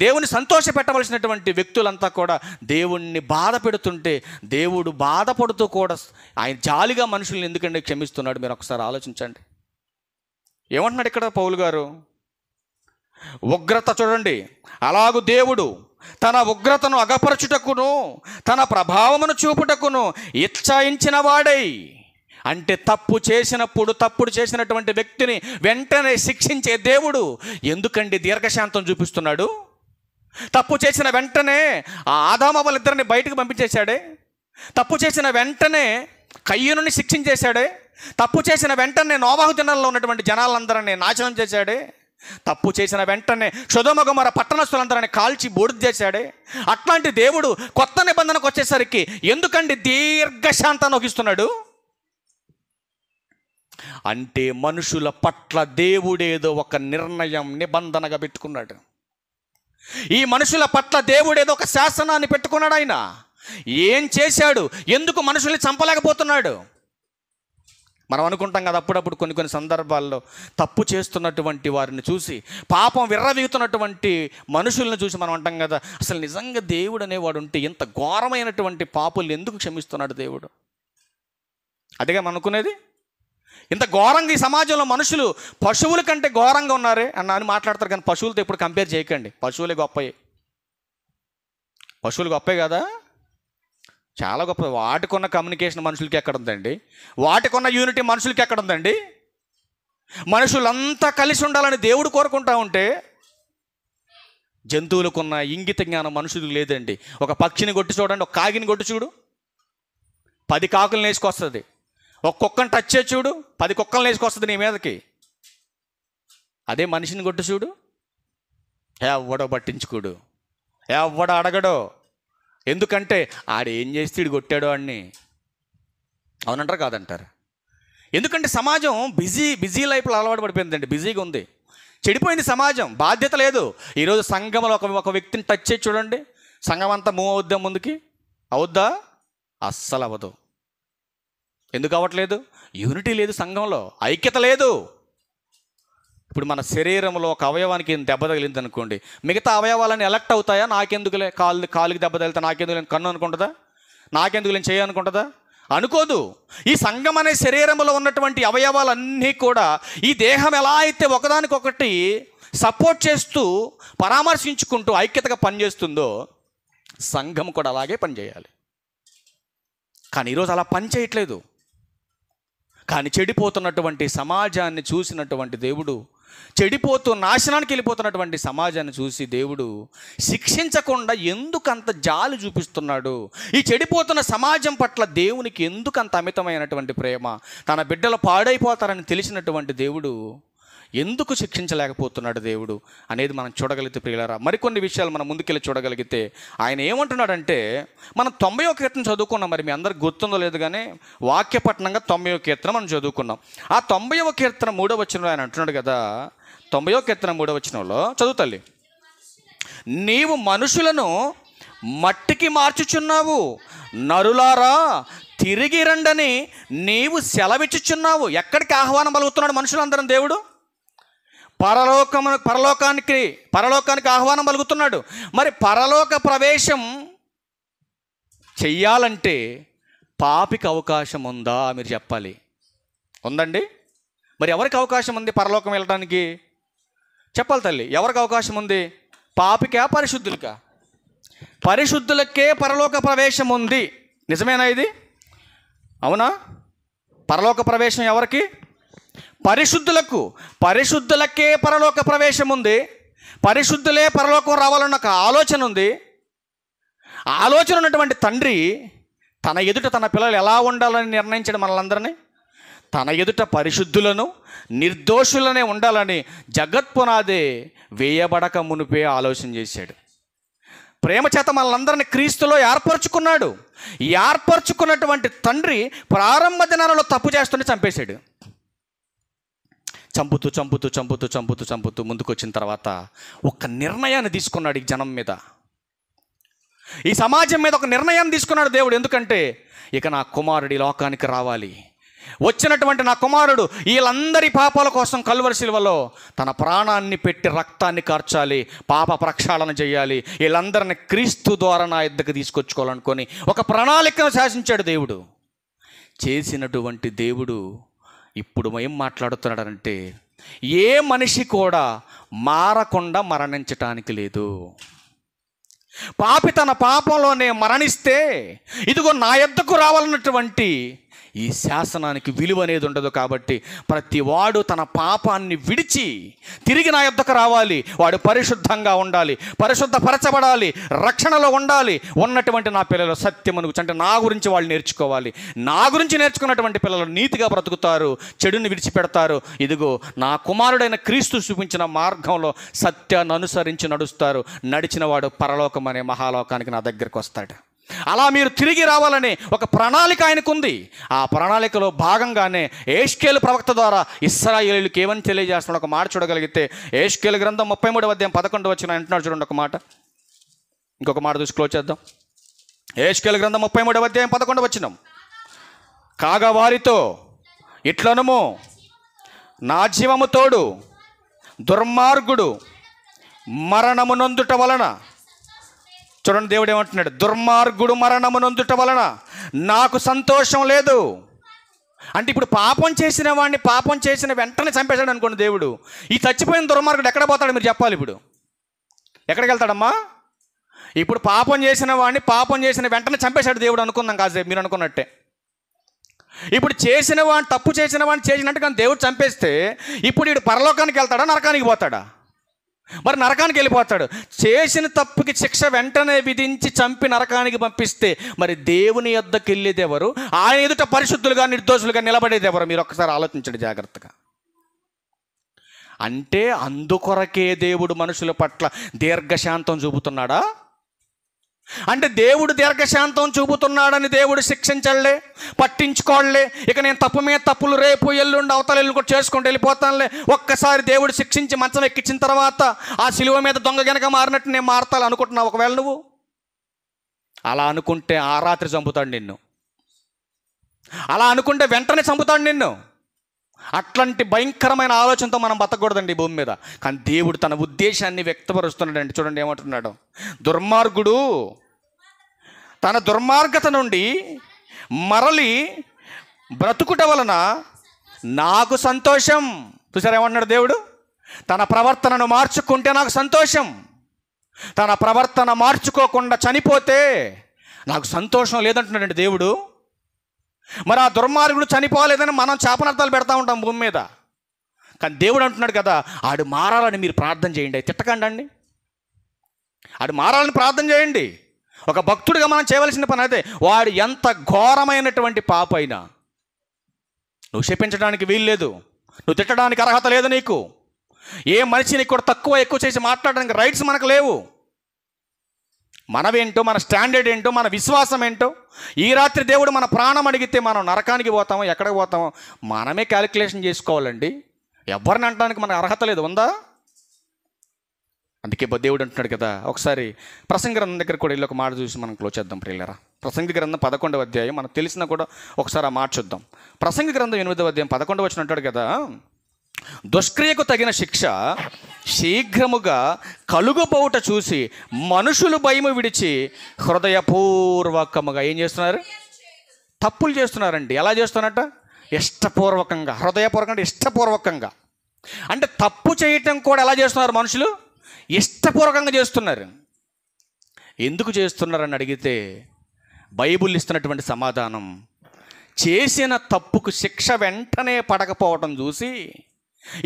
దేవుని సంతోష పెట్టవలసినటువంటి వ్యక్తులంతా కూడా దేవుణ్ణి బాధ పెడుతుంటే దేవుడు బాధపడుతూ కూడా ఆయన జాలిగా మనుషుల్ని ఎందుకంటే క్షమిస్తున్నాడు? మీరు ఒకసారి ఆలోచించండి. ఏమంటున్నాడు ఇక్కడ పౌలు గారు? ఉగ్రత చూడండి. అలాగూ దేవుడు తన ఉగ్రతను అగపరచుటకును తన ప్రభావమును చూపుటకును ఇచ్ఛయించిన వాడై, అంటే తప్పుడు చేసినటువంటి వ్యక్తిని వెంటనే శిక్షించే దేవుడు ఎందుకండి దీర్ఘశాంతం చూపిస్తున్నాడు? తప్పు చేసిన వెంటనే ఆ ఆదాము వాళ్ళిద్దరిని బయటకు పంపించేశాడే, తప్పు చేసిన వెంటనే కయ్యూనుని శిక్షించేశాడే, తప్పు చేసిన వెంటనే నోవాహు దినాల్లో ఉన్నటువంటి జనాలందరినీ నాశనం చేశాడే, తప్పు చేసిన వెంటనే సొదొమ గొమొర పట్టణస్తులందరినీ కాల్చి బూడిద చేశాడే. అట్లాంటి దేవుడు కొత్త నిబంధనకు వచ్చేసరికి ఎందుకండి దీర్ఘశాంతాన్ని వహిస్తున్నాడు? అంటే మనుషుల పట్ల దేవుడేదో ఒక నిర్ణయం, నిబంధనగా పెట్టుకున్నాడు. ఈ మనుషుల పట్ల దేవుడేదో ఒక శాసనాన్ని పెట్టుకున్నాడు. ఆయన ఏం చేశాడు? ఎందుకు మనుషుల్ని చంపలేకపోతున్నాడు? మనం అనుకుంటాం కదా అప్పుడప్పుడు కొన్ని సందర్భాల్లో తప్పు చేస్తున్నటువంటి వారిని చూసి, పాపం విర్రవీగుతున్నటువంటి మనుషులను చూసి మనం అంటాం కదా, అసలు నిజంగా దేవుడు అనేవాడు ఉంటే ఇంత ఘోరమైనటువంటి పాపుల్ని ఎందుకు క్షమిస్తున్నాడు దేవుడు? అదిగా మనం అనుకునేది. ఇంత ఘోరంగా ఈ సమాజంలో మనుషులు పశువుల కంటే ఘోరంగా ఉన్నారే అని మాట్లాడతారు, కానీ పశువులతో ఎప్పుడు కంపేర్ చేయకండి. పశువులే గొప్పవి. పశువులు గొప్పే కదా, చాలా గొప్ప. వాటికున్న కమ్యూనికేషన్ మనుషులకి ఎక్కడ ఉందండి? వాటికున్న యూనిటీ మనుషులకి ఎక్కడ ఉందండి? మనుషులంతా కలిసి ఉండాలని దేవుడు కోరుకుంటా ఉంటే జంతువులకున్న ఇంగిత జ్ఞానం మనుషులకు లేదండి. ఒక పక్షిని కొట్టి చూడండి, ఒక కాకిని కొట్టి చూడు, 10 కాకులను వేసుకొస్తుంది. ఒక కుక్కను టచ్ చేసి చూడు, 10 కుక్కలను వేసుకొస్తుంది నీ మీదకి. అదే మనిషిని కొట్టి చూడు, ఎవడో పట్టించుకోడు, ఎవడో అడగడో. ఎందుకంటే ఆడేం చేస్తే ఈడు కొట్టాడో అన్ని. అవునంటారు కాదంటారు? ఎందుకంటే సమాజం బిజీ లైఫ్లో అలవాటు పడిపోయిందండి, బిజీగా ఉంది, చెడిపోయింది సమాజం, బాధ్యత లేదు. ఈరోజు సంఘంలో ఒక వ్యక్తిని టచ్ చేసి చూడండి, సంఘం అంతా మూవ్ అవుద్దా ముందుకి? అవుద్దా? అస్సలు అవ్వదు. ఎందుకు అవ్వట్లేదు? యూనిటీ లేదు, సంఘంలో ఐక్యత లేదు. ఇప్పుడు మన శరీరంలో ఒక అవయవానికి దెబ్బ తగిలింది అనుకోండి, మిగతా అవయవాలన్నీ ఎలక్ట్ అవుతాయా? నాకెందుకులే, కాలుకి దెబ్బ తగిలితే నాకెందుకు కన్ను అనుకుంటుందా? నాకెందుకు నేను చేయ అనుకుంటుందా? అనుకోదు. ఈ సంఘం అనే శరీరంలో ఉన్నటువంటి అవయవాలన్నీ కూడా ఈ దేహం ఎలా అయితే ఒకదానికొకటి సపోర్ట్ చేస్తూ పరామర్శించుకుంటూ ఐక్యతగా పనిచేస్తుందో, సంఘం కూడా అలాగే పనిచేయాలి. కానీ ఈరోజు అలా పనిచేయట్లేదు. కానీ చెడిపోతున్నటువంటి సమాజాన్ని చూసినటువంటి దేవుడు, చెడిపోతూ నాశనానికి వెళ్ళిపోతున్నటువంటి సమాజాన్ని చూసి దేవుడు శిక్షించకుండా ఎందుకంత జాలి చూపిస్తున్నాడు? ఈ చెడిపోతున్న సమాజం పట్ల దేవునికి ఎందుకంత అమితమైనటువంటి ప్రేమ? తన బిడ్డలు పాడైపోతారని తెలిసినటువంటి దేవుడు ఎందుకు శిక్షించలేకపోతున్నాడు దేవుడు అనేది మనం చూడగలిగితే ప్రియులారా, మరికొన్ని విషయాలు మనం ముందుకెళ్ళి చూడగలిగితే ఆయన ఏమంటున్నాడంటే, మనం 90వ కీర్తన చదువుకున్నాం. మరి మీ అందరికి గుర్తుందో లేదు కానీ వాక్యపట్నంగా 90వ కీర్తన మనం చదువుకున్నాం. ఆ 90వ కీర్తన 3వ వచనంలో ఆయన అంటున్నాడు కదా, 90వ కీర్తన 3వ వచనంలో చదువుతల్లి, నీవు మనుషులను మట్టికి మార్చుచున్నావు, నరులారా తిరిగి రండని నీవు సెలవిచ్చుచున్నావు. ఎక్కడికి ఆహ్వానం పలుకుతున్నాడు మనుషులందరం? దేవుడు పరలోకానికి ఆహ్వానం పలుకుతున్నాడు. మరి పరలోక ప్రవేశం చెయ్యాలంటే పాపికి అవకాశం ఉందా? మీరు చెప్పాలి. ఉందండి? మరి ఎవరికి అవకాశం ఉంది పరలోకం వెళ్ళడానికి? చెప్పాలి తల్లి, ఎవరికి అవకాశం ఉంది? పాపికా, పరిశుద్ధులకా? పరిశుద్ధులకే పరలోక ప్రవేశం ఉంది. నిజమేనా ఇది? అవునా? పరలోక ప్రవేశం ఎవరికి? పరిశుద్ధులకే పరలోక ప్రవేశం ఉంది. పరిశుద్ధులే పరలోకం రావాలన్న ఒక ఆలోచన ఉంది. ఆలోచన ఉన్నటువంటి తండ్రి తన ఎదుట తన పిల్లలు ఎలా ఉండాలని నిర్ణయించాడు మనలందరినీ. తన ఎదుట పరిశుద్ధులను, నిర్దోషులనే ఉండాలని జగత్పునాదే వేయబడక మునిపే ఆలోచన చేశాడు. ప్రేమ చేత మనలందరినీ క్రీస్తులో ఏర్పరచుకున్నాడు. ఏర్పరచుకున్నటువంటి తండ్రి ప్రారంభ దినాలలో తప్పు చేస్తుంటే చంపేశాడు. చంపుతూ ముందుకు వచ్చిన తర్వాత ఒక నిర్ణయాన్ని తీసుకున్నాడు ఈ జనం మీద, ఈ సమాజం మీద ఒక నిర్ణయాన్ని తీసుకున్నాడు దేవుడు. ఎందుకంటే ఇక నా కుమారుడు ఈ లోకానికి రావాలి, వచ్చినటువంటి నా కుమారుడు వీళ్ళందరి పాపాల కోసం కల్వరి శిలువలో తన ప్రాణాన్ని పెట్టి రక్తాన్ని కార్చాలి, పాప ప్రక్షాళన చేయాలి, వీళ్ళందరిని క్రీస్తు ద్వారా నా యొద్దకు తీసుకొచ్చుకోవాలనుకొని ఒక ప్రణాళికను శాసించాడు దేవుడు. చేసినటువంటి దేవుడు ఇప్పుడు ఏం మాట్లాడుతున్నాడంటే, ఏ మనిషి కూడా మారకుండా మరణించటానికి లేదు. పాపి తన పాపంలోనే మరణిస్తే ఇదిగో నా యొద్దకు రావాలన్నటువంటి ఈ శాసనానికి విలువ అనేది ఉండదు. కాబట్టి ప్రతి వాడు తన పాపాన్ని విడిచి తిరిగి నా యొద్దకు రావాలి. వాడు పరిశుద్ధంగా ఉండాలి, పరిశుద్ధపరచబడాలి, రక్షణలో ఉండాలి. ఉన్నటువంటి నా పిల్లలు సత్యమును అంటే నా గురించి వాళ్ళు నేర్చుకోవాలి. నా గురించి నేర్చుకున్నటువంటి పిల్లలు నీతిగా బ్రతుకుతారు, చెడుని విడిచిపెడతారు. ఇదిగో నా కుమారుడైన క్రీస్తు చూపించిన మార్గంలో సత్యాన్ని అనుసరించి నడుస్తారు. నడిచిన వాడు పరలోకం అనే మహాలోకానికి నా దగ్గరికి వస్తాడు. అలా మీరు తిరిగి రావాలనే ఒక ప్రణాళిక ఆయనకు ఉంది. ఆ ప్రణాళికలో భాగంగానే యెహెజ్కేలు ప్రవక్త ద్వారా ఇశ్రాయేలీయులకు ఏమని తెలియజేస్తున్నాడు ఒక మాట చూడగలిగితే, యెహెజ్కేలు గ్రంథం 33వ అధ్యాయం 11వ వచనం అంటున్నాడు చూడండి. ఒక మాట, ఇంకొక మాట చూసి క్లోజ్ చేద్దాం. యెహెజ్కేలు గ్రంథం 33వ అధ్యాయం 11వ వచనం, కాగా వారితో ఇట్లనుము, నా జీవము తోడు దుర్మార్గుడు మరణము నొందుట వలన, చూడండి దేవుడు ఏమంటున్నాడు, దుర్మార్గుడు మరణము నొందుట వలన నాకు సంతోషం లేదు. అంటే ఇప్పుడు పాపం చేసిన వెంటనే చంపేశాడు అనుకోండి దేవుడు. ఈ చచ్చిపోయిన దుర్మార్గుడు ఎక్కడ పోతాడు మీరు చెప్పాలి. ఇప్పుడు ఎక్కడికి వెళ్తాడమ్మా? ఇప్పుడు పాపం చేసిన వెంటనే చంపేశాడు దేవుడు అనుకుందాం కాసేపు, మీరు అనుకున్నట్టే. ఇప్పుడు తప్పు చేసిన వాడిని చేసినట్టుగా దేవుడు చంపేస్తే ఇప్పుడు వీడు పరలోకానికి వెళ్తాడా, నరకానికి పోతాడా? మరి నరకానికి వెళ్ళిపోతాడు. చేసిన తప్పుకి శిక్ష వెంటనే విధించి చంపి నరకానికి పంపిస్తే మరి దేవుని యొద్దకు వెళ్ళేది ఎవరు? ఆయన ఎదుట పరిశుద్ధులుగా నిర్దోషులుగా నిలబడేది ఎవరు? మీరు ఒక్కసారి ఆలోచించండి జాగ్రత్తగా. అంటే అందుకొరకే దేవుడు మనుషుల పట్ల దీర్ఘశాంతం చూపుతున్నాడా? అంటే దేవుడు దీర్ఘశాంతం చూపుతున్నాడని దేవుడు శిక్షించలే, పట్టించుకోలే. ఇక నేను తప్పు మీద తప్పులు రేపు ఎల్లుండి అవతల ఎల్లుండి కూడా చేసుకుంటూ వెళ్ళిపోతానులే. ఒక్కసారి దేవుడు శిక్షించి మంచం ఎక్కించిన తర్వాత ఆ సిలువ మీద దొంగ గనక మారినట్టు నేను మారతాను అనుకుంటున్నావు ఒకవేళ నువ్వు? అలా అనుకుంటే ఆ రాత్రి చంపుతాడు నిన్ను. అలా అనుకుంటే వెంటనే చంపుతాడు నిన్ను. అట్లాంటి భయంకరమైన ఆలోచనతో మనం బతకూడదండి భూమి మీద. కానీ దేవుడు తన ఉద్దేశాన్ని వ్యక్తపరుస్తున్నాడండి. చూడండి ఏమంటున్నాడు. దుర్మార్గుడు తన దుర్మార్గత నుండి మరలి బ్రతుకుట వలన నాకు సంతోషం. చూసారా ఏమంటున్నాడు దేవుడు? తన ప్రవర్తనను మార్చుకుంటే నాకు సంతోషం, తన ప్రవర్తన మార్చుకోకుండా చనిపోతే నాకు సంతోషం లేదంటున్నాడండి దేవుడు. మరి ఆ దుర్మార్గుడు చనిపోలేదని మనం శాపనార్థాలు పెడతా ఉంటాం భూమి మీద. కానీ దేవుడు అంటున్నాడు కదా, ఆడు మారాలని మీరు ప్రార్థన చేయండి, తిట్టకండి అండి. ఆడు మారాలని ప్రార్థన చేయండి. ఒక భక్తుడిగా మనం చేయవలసిన పని అదే. వాడు ఎంత ఘోరమైనటువంటి పాప అయినా నువ్వు శపించడానికి వీల్లేదు, నువ్వు తిట్టడానికి అర్హత లేదు నీకు. ఏ మనిషిని కూడా తక్కువ ఎక్కువ చేసి మాట్లాడడానికి రైట్స్ మనకు లేవు. మనవేంటో, మన స్టాండర్డ్ ఏంటో, మన విశ్వాసం ఏంటో. ఈ రాత్రి దేవుడు మన ప్రాణం అడిగితే మనం నరకానికి పోతామో ఎక్కడికి పోతామో మనమే క్యాలిక్యులేషన్ చేసుకోవాలండి. ఎవరిని అంటానికి మనకు అర్హత లేదు, ఉందా? అందుకే దేవుడు అంటున్నాడు కదా. ఒకసారి ప్రసంగి గ్రంథం దగ్గర కూడా వెళ్ళి ఒక మాట చూసి మనం క్లోజ్ చేద్దాం ప్రియులారా. ప్రసంగి గ్రంథం 11వ అధ్యాయం, మనకు తెలిసినా కూడా ఒకసారి ఆ మాట చూద్దాం. ప్రసంగి గ్రంథం 8వ అధ్యాయం 11వ వచనం అంటాడు కదా, దుష్క్రియకు తగిన శిక్ష శీఘ్రముగా కలుగుపోవుట చూసి మనుషులు భయము విడిచి హృదయపూర్వకముగా ఏం చేస్తున్నారు? తప్పులు చేస్తున్నారండి. ఎలా చేస్తున్నారట? ఇష్టపూర్వకంగా. హృదయపూర్వకంగా, ఇష్టపూర్వకంగా. అంటే తప్పు చేయటం కూడా ఎలా చేస్తున్నారు మనుషులు? ఇష్టపూర్వకంగా చేస్తున్నారు. ఎందుకు చేస్తున్నారని అడిగితే బైబిల్ ఇస్తున్నటువంటి సమాధానం, చేసిన తప్పుకు శిక్ష వెంటనే పడకపోవటం చూసి,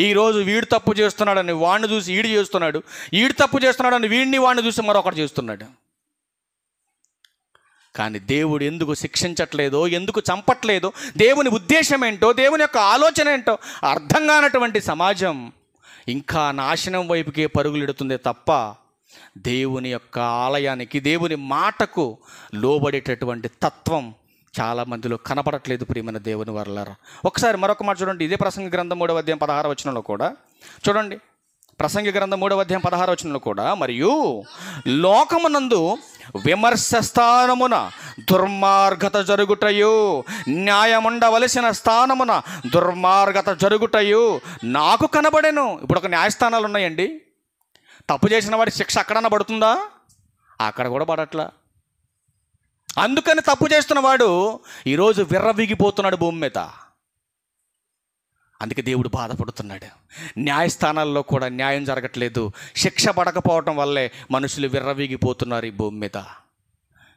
ఈరోజు వీడు తప్పు చేస్తున్నాడని వాడిని చూసి ఈడు చేస్తున్నాడు, ఈడు తప్పు చేస్తున్నాడని వాడిని చూసి మరొకటి చేస్తున్నాడు. కానీ దేవుడు ఎందుకు శిక్షించట్లేదో, ఎందుకు చంపట్లేదో, దేవుని ఉద్దేశం ఏంటో, దేవుని యొక్క ఆలోచన ఏంటో అర్థం కానటువంటి సమాజం ఇంకా నాశనం వైపుకే పరుగులెడుతుంది తప్ప దేవుని యొక్క ఆలయానికి, దేవుని మాటకు లోబడేటటువంటి తత్వం చాలా మందిలో కనపడట్లేదు ప్రియమైన దేవుని వారలారా. ఒకసారి మరొక మాట చూడండి. ఇదే ప్రసంగి గ్రంథం 3వ అధ్యాయం 16వ వచనంలో కూడా చూడండి. ప్రసంగి గ్రంథం 3వ అధ్యాయం 16వ వచనంలో కూడా, మరియు లోకమునందు విమర్శ స్థానమున దుర్మార్గత జరుగుటయు, న్యాయముండవలసిన స్థానమున దుర్మార్గత జరుగుటయు నాకు కనబడెను. ఇప్పుడు ఒక న్యాయస్థానాలు ఉన్నాయండి. తప్పు చేసిన వాడి శిక్ష అక్కడన్నా పడుతుందా? అక్కడ కూడా పడట్లా. అందుకని తప్పు చేస్తున్నవాడు ఈరోజు విర్రవీగిపోతున్నాడు భూమి మీద. అందుకే దేవుడు బాధపడుతున్నాడు. న్యాయస్థానాల్లో కూడా న్యాయం జరగట్లేదు. శిక్ష పడకపోవటం వల్లే మనుషులు విర్రవీగిపోతున్నారు ఈ భూమి మీద.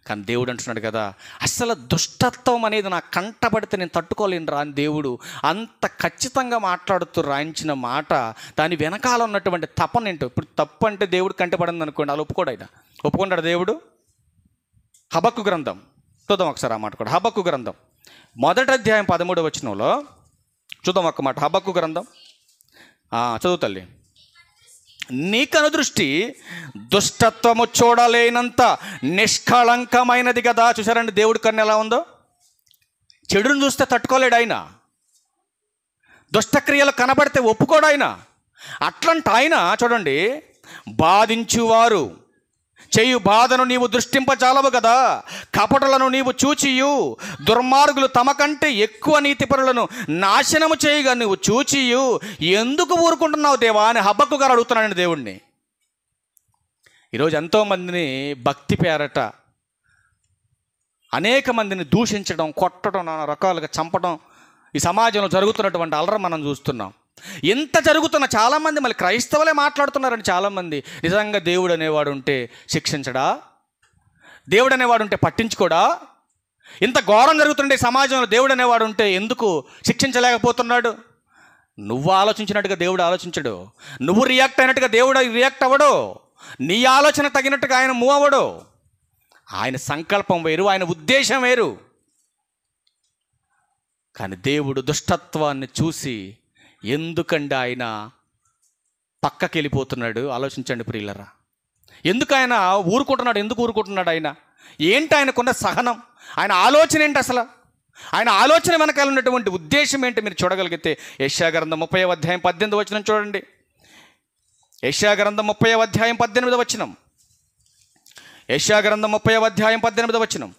కానీ దేవుడు అంటున్నాడు కదా, అసలు దుష్టత్వం అనేది నాకు కంటపడితే నేను తట్టుకోలేను రా అని దేవుడు అంత ఖచ్చితంగా మాట్లాడుతూ రాయించిన మాట, దాని వెనకాల ఉన్నటువంటి తపనేంటో. ఇప్పుడు తప్పు అంటే దేవుడు కంటపడింది అనుకోండి, అలా ఒప్పుకుంటాడు దేవుడు. హబక్కు గ్రంథం చూద్దాం ఒకసారి ఆ మాట కూడా. హబక్కు గ్రంథం 1వ అధ్యాయం 13వ వచనంలో చూద్దాం ఒక్క మాట. హబక్కు గ్రంథం చదువు తల్లి. నీ కనుదృష్టి దుష్టత్వము చూడలేనంత నిష్కళంకమైనది కదా. చూసారండి దేవుడి కన్ను ఎలా ఉందో. చెడును చూస్తే తట్టుకోలేడు ఆయన. దుష్టక్రియలు కనబడితే ఒప్పుకోడు ఆయన. అట్లాంటి ఆయన చూడండి, బాధించువారు చేయు బాధను నీవు దృష్టింపజాలవు కదా. కపటలను నీవు చూచియు, దుర్మార్గులు తమ కంటే ఎక్కువ నీతిపరులను నాశనము చేయగా నువ్వు చూచియు ఎందుకు ఊరుకుంటున్నావు దేవా అని హబక్కు గారు అడుగుతున్నాడు దేవుణ్ణి. ఈరోజు ఎంతోమందిని భక్తి పేరట అనేక మందిని దూషించడం, కొట్టడం, నానా రకాలుగా చంపడం ఈ సమాజంలో జరుగుతున్నటువంటి అలర మనం చూస్తున్నాం. ఎంత జరుగుతున్న చాలామంది మళ్ళీ క్రైస్తవులే మాట్లాడుతున్నారని చాలామంది. నిజంగా దేవుడు అనేవాడు ఉంటే శిక్షించడా? దేవుడు అనేవాడు ఉంటే పట్టించుకోడా? ఇంత ఘోరం జరుగుతుండే సమాజంలో దేవుడు అనేవాడు ఉంటే ఎందుకు శిక్షించలేకపోతున్నాడు? నువ్వు ఆలోచించినట్టుగా దేవుడు ఆలోచించడు. నువ్వు రియాక్ట్ అయినట్టుగా దేవుడు రియాక్ట్ అవ్వడు. నీ ఆలోచన తగినట్టుగా ఆయన మూవ్ అవ్వడు. ఆయన సంకల్పం వేరు, ఆయన ఉద్దేశం వేరు. కానీ దేవుడు దుష్టత్వాన్ని చూసి ఎందుకండి ఆయన పక్కకి వెళ్ళిపోతున్నాడు. ఆలోచించండి ప్రియులరా. ఎందుకు ఆయన ఊరుకుంటున్నాడు? ఎందుకు ఊరుకుంటున్నాడు ఆయన? ఏంటి ఆయనకున్న సహనం? ఆయన ఆలోచన ఏంటి అసలు? ఆయన ఆలోచన వెనకాల ఉన్నటువంటి ఉద్దేశం ఏంటి మీరు చూడగలిగితే యెషయా గ్రంథం 30వ అధ్యాయం 18వ వచనం చూడండి. యెషయా గ్రంథం 30వ అధ్యాయం 18వ వచనం. యెషయా గ్రంథం 30వ అధ్యాయం 18వ వచనం.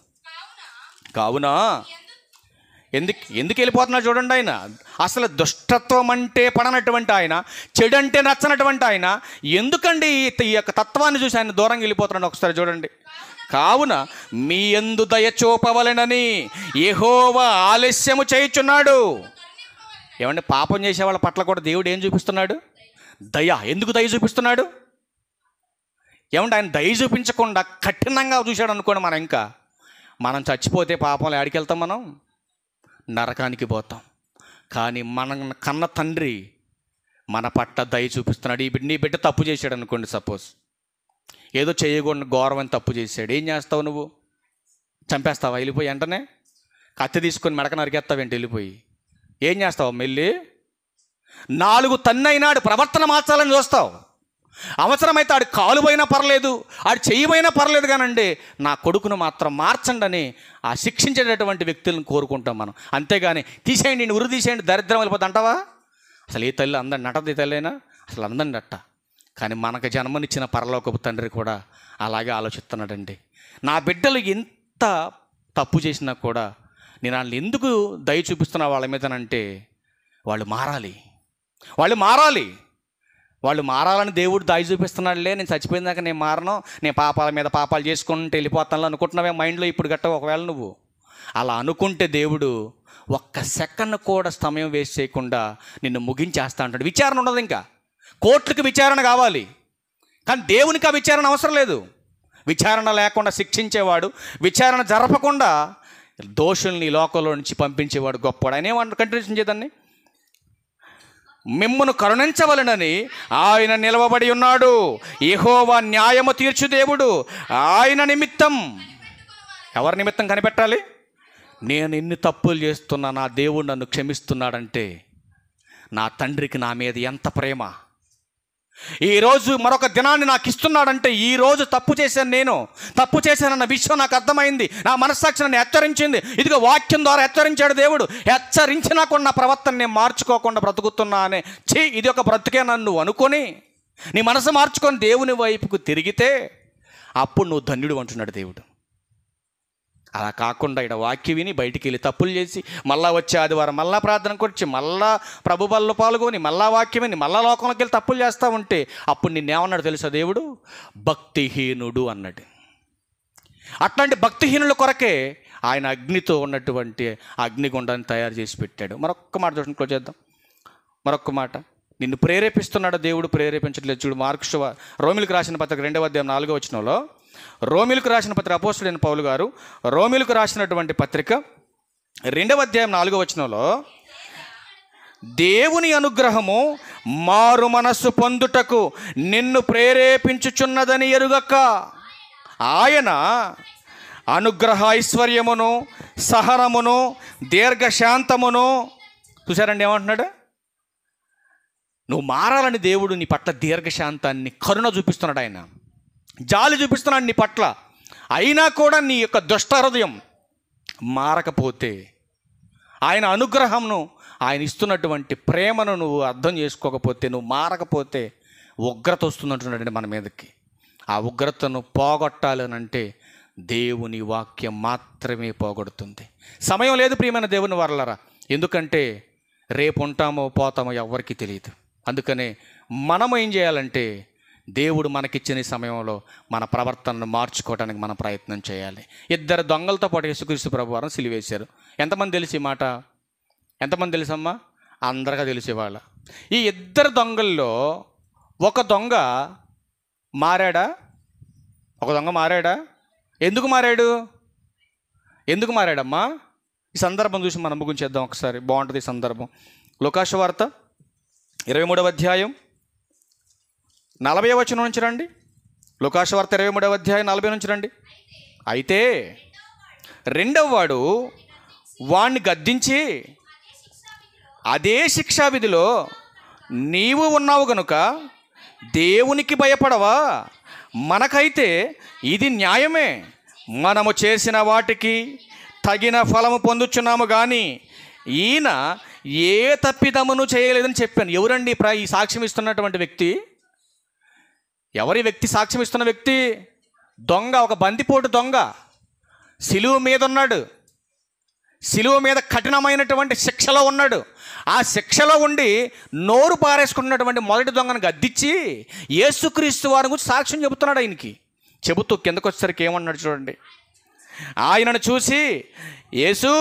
కావున ఎందుకు వెళ్ళిపోతున్నాడు చూడండి. ఆయన అసలు దుష్టత్వం అంటే పడనటువంటి ఆయన, చెడు అంటే నచ్చనటువంటి ఆయన ఎందుకండి ఈ యొక్క తత్వాన్ని చూసి ఆయన దూరంగా వెళ్ళిపోతున్నాడు? ఒకసారి చూడండి. కావున మీ యందు దయ చూపవలెనని యెహోవా ఆలస్యము చేయుచున్నాడు. ఏమంటే పాపం చేసే వాళ్ళ పట్ల కూడా దేవుడు ఏం చూపిస్తున్నాడు? దయ. ఎందుకు దయ చూపిస్తున్నాడు? ఏమంటే ఆయన దయ చూపించకుండా కఠినంగా చూశాడు అనుకోండి, మనం చచ్చిపోతే పాపంలో ఎక్కడికి వెళ్తాం? మనం నరకానికి పోతాం. కానీ మన కన్న తండ్రి మన పట్ల దయ చూపిస్తున్నాడు. నీ బిడ్డ తప్పు చేశాడు అనుకోండి, సపోజ్ ఏదో చేయకూడని ఘోరమైన తప్పు చేశాడు. ఏం చేస్తావు నువ్వు? చంపేస్తావా? వెళ్ళిపోయి వెంటనే కత్తి తీసుకొని మెడక నరికేస్తావేంటి? వెళ్ళిపోయి ఏం చేస్తావు? మెల్లి 4 తన్నైనాడు ప్రవర్తన మార్చాలని చూస్తావు. అవసరమైతే ఆడు కాలు పోయినా పర్లేదు, ఆడు చెయ్యి పోయినా పర్లేదు, కానండి నా కొడుకును మాత్రం మార్చండి అని ఆ శిక్షించేటటువంటి వ్యక్తులను కోరుకుంటాం మనం. అంతేగాని తీసేయండి, ఉరి తీసేయండి, దరిద్రం వెళ్ళిపోద్ది అంటావా? అసలు ఈ తల్లి అందరి నటది తల్లైనా అసలు అందరిని నట్ట. కానీ మనకు జన్మనిచ్చిన పరలోకపు తండ్రి కూడా అలాగే ఆలోచిస్తున్నాడండి. నా బిడ్డలు ఎంత తప్పు చేసినా కూడా నేను వాళ్ళని ఎందుకు దయ చూపిస్తున్నా వాళ్ళ మీదనంటే వాళ్ళు మారాలని దేవుడు దయ చూపిస్తున్నాడులే. నేను చచ్చిపోయిందాక నేను మారను, నేను పాపాల మీద పాపాలు చేసుకుంటే వెళ్ళిపోతాను అనుకుంటున్నావే మైండ్లో ఇప్పుడు గట్ట. ఒకవేళ నువ్వు అలా అనుకుంటే దేవుడు ఒక్క సెకండ్ కూడా సమయం వేస్ట్ చేయకుండా నిన్ను ముగించేస్తా అంటాడు. విచారణ ఉండదు. ఇంకా కోర్టులకు విచారణ కావాలి, కానీ దేవునికి ఆ విచారణ అవసరం లేదు. విచారణ లేకుండా శిక్షించేవాడు, విచారణ జరపకుండా దోషుల్ని లోకంలో నుంచి పంపించేవాడు గొప్పవాడు. ఆయన ఏమంటారు? కంటిన్యూషన్ చేద్దాన్ని. మిమ్మును కరుణించవలెనని ఆయన నిలవబడి ఉన్నాడు. యెహోవా న్యాయము తీర్చు దేవుడు. ఆయన నిమిత్తం, ఎవరి నిమిత్తం కనిపెట్టాలి? నేను ఇన్ని తప్పులు చేస్తున్నా నా దేవుడు నన్ను క్షమిస్తున్నాడంటే నా తండ్రికి నా మీద ఎంత ప్రేమ. ఈరోజు మరొక దినాన్ని నాకు ఇస్తున్నాడంటే ఈరోజు తప్పు చేశానన్న విషయం నాకు అర్థమైంది. నా మనస్సాక్షి నన్ను హెచ్చరించింది. ఇదిగో వాక్యం ద్వారా హెచ్చరించాడు దేవుడు. హెచ్చరించినా కూడా నా ప్రవర్తన నేను మార్చుకోకుండా బ్రతుకుతున్నా అనే ఇది ఒక బ్రతుకే నన్ను అనుకొని నీ మనసు మార్చుకొని దేవుని వైపుకు తిరిగితే అప్పుడు నువ్వు ధన్యుడు అంటున్నాడు దేవుడు. అలా కాకుండా ఇక్కడ వాక్యం విని బయటికి వెళ్ళి తప్పులు చేసి మళ్ళా వచ్చే ఆదివారం మళ్ళా ప్రార్థనకు వచ్చి మళ్ళా ప్రభు బల్లో పాల్గొని మళ్ళా వాక్యం విని మళ్ళా లోకంలోకి వెళ్ళి తప్పులు చేస్తూ ఉంటే అప్పుడు నిన్నేమన్నాడు తెలుసా దేవుడు? భక్తిహీనుడు అన్నాడు. అట్లాంటి భక్తిహీనుల కొరకే ఆయన అగ్నితో ఉన్నటువంటి అగ్నిగుండాన్ని తయారు చేసి పెట్టాడు. మరొక్క మాట చూడండి, క్లోజ్ చేద్దాం. మరొక్క మాట, నిన్ను ప్రేరేపిస్తున్నాడు దేవుడు, ప్రేరేపించట్లేదు. చూడు రోమిలకు రాసిన పత్రిక 2వ అధ్యాయం 4వ వచనంలో, రోమిలకు రాసిన పత్రిక అపోస్తలుడైన పౌలు గారు రోమిలకు రాసినటువంటి పత్రిక 2వ అధ్యాయం 4వ వచనంలో, దేవుని అనుగ్రహము మారు మనస్సు పొందుటకు నిన్ను ప్రేరేపించుచున్నదని ఎరుగక ఆయన అనుగ్రహ ఐశ్వర్యమును సహనమును దీర్ఘశాంతమును. చూసారండి ఏమంటున్నాడు? నువ్వు మారాలని దేవుడు నీ పట్ల దీర్ఘశాంతాన్ని, కరుణ చూపిస్తున్నాడు. ఆయన జాలి చూపిస్తున్నాడు నీ పట్ల. అయినా కూడా నీ యొక్క దుష్ట హృదయం మారకపోతే, ఆయన అనుగ్రహంను, ఆయన ఇస్తున్నటువంటి ప్రేమను నువ్వు అర్థం చేసుకోకపోతే, నువ్వు మారకపోతే ఉగ్రత వస్తుందంటున్నాడండి మన మీదకి. ఆ ఉగ్రతను పోగొట్టాలనంటే దేవుని వాక్యం మాత్రమే పోగొడుతుంది. సమయం లేదు ప్రియమైన దేవుని వారలారా. ఎందుకంటే రేపు ఉంటామో పోతామో ఎవరికి తెలియదు. అందుకనే మనం ఏం చేయాలంటే దేవుడు మనకిచ్చిన సమయంలో మన ప్రవర్తనను మార్చుకోవడానికి మనం ప్రయత్నం చేయాలి. 2 దొంగలతో పాటు యేసుక్రీస్తు ప్రభువారు సిలువేశారు. ఎంతమంది తెలిసి మాట? ఎంతమంది తెలుసమ్మా? అందరిగా తెలిసేవాళ్ళ. ఈ 2 దొంగల్లో ఒక దొంగ మారాడా? ఎందుకు మారాడమ్మా? ఈ సందర్భం చూసి మనం ముగించేద్దాం ఒకసారి, బాగుంటుంది ఈ సందర్భం. లూకాసు వార్త 23వ అధ్యాయం 40వ వచనం నుంచి రండి. లూకాసు వార్త 23వ అధ్యాయం 40 నుంచి రండి. అయితే రెండవ వాడు వాణ్ణి గద్దించి, అదే శిక్షావిధిలో నీవు ఉన్నావు గనుక దేవునికి భయపడవా? మనకైతే ఇది న్యాయమే. మనము చేసిన వాటికి తగిన ఫలము పొందుచున్నాము, కానీ ఈయన ఏ తప్పిదమును చేయలేదని చెప్పాను. ఎవరండి ఈ సాక్ష్యం ఇస్తున్నటువంటి వ్యక్తి? ఎవరి వ్యక్తి సాక్ష్యం ఇస్తున్న వ్యక్తి? దొంగ, ఒక బందిపోటు దొంగ. సిలువ మీద ఉన్నాడు, సిలువ మీద కఠినమైనటువంటి శిక్షలో ఉన్నాడు. ఆ శిక్షలో ఉండి నోరు పారేసుకున్నటువంటి మొదటి దొంగను గద్దించి యేసుక్రీస్తు వారి గురించి సాక్ష్యం చెబుతున్నాడు. ఆయనకి చెబుతూ కిందకు వచ్చేసరికి ఏమన్నాడు చూడండి. ఆయనను చూసి, యేసు,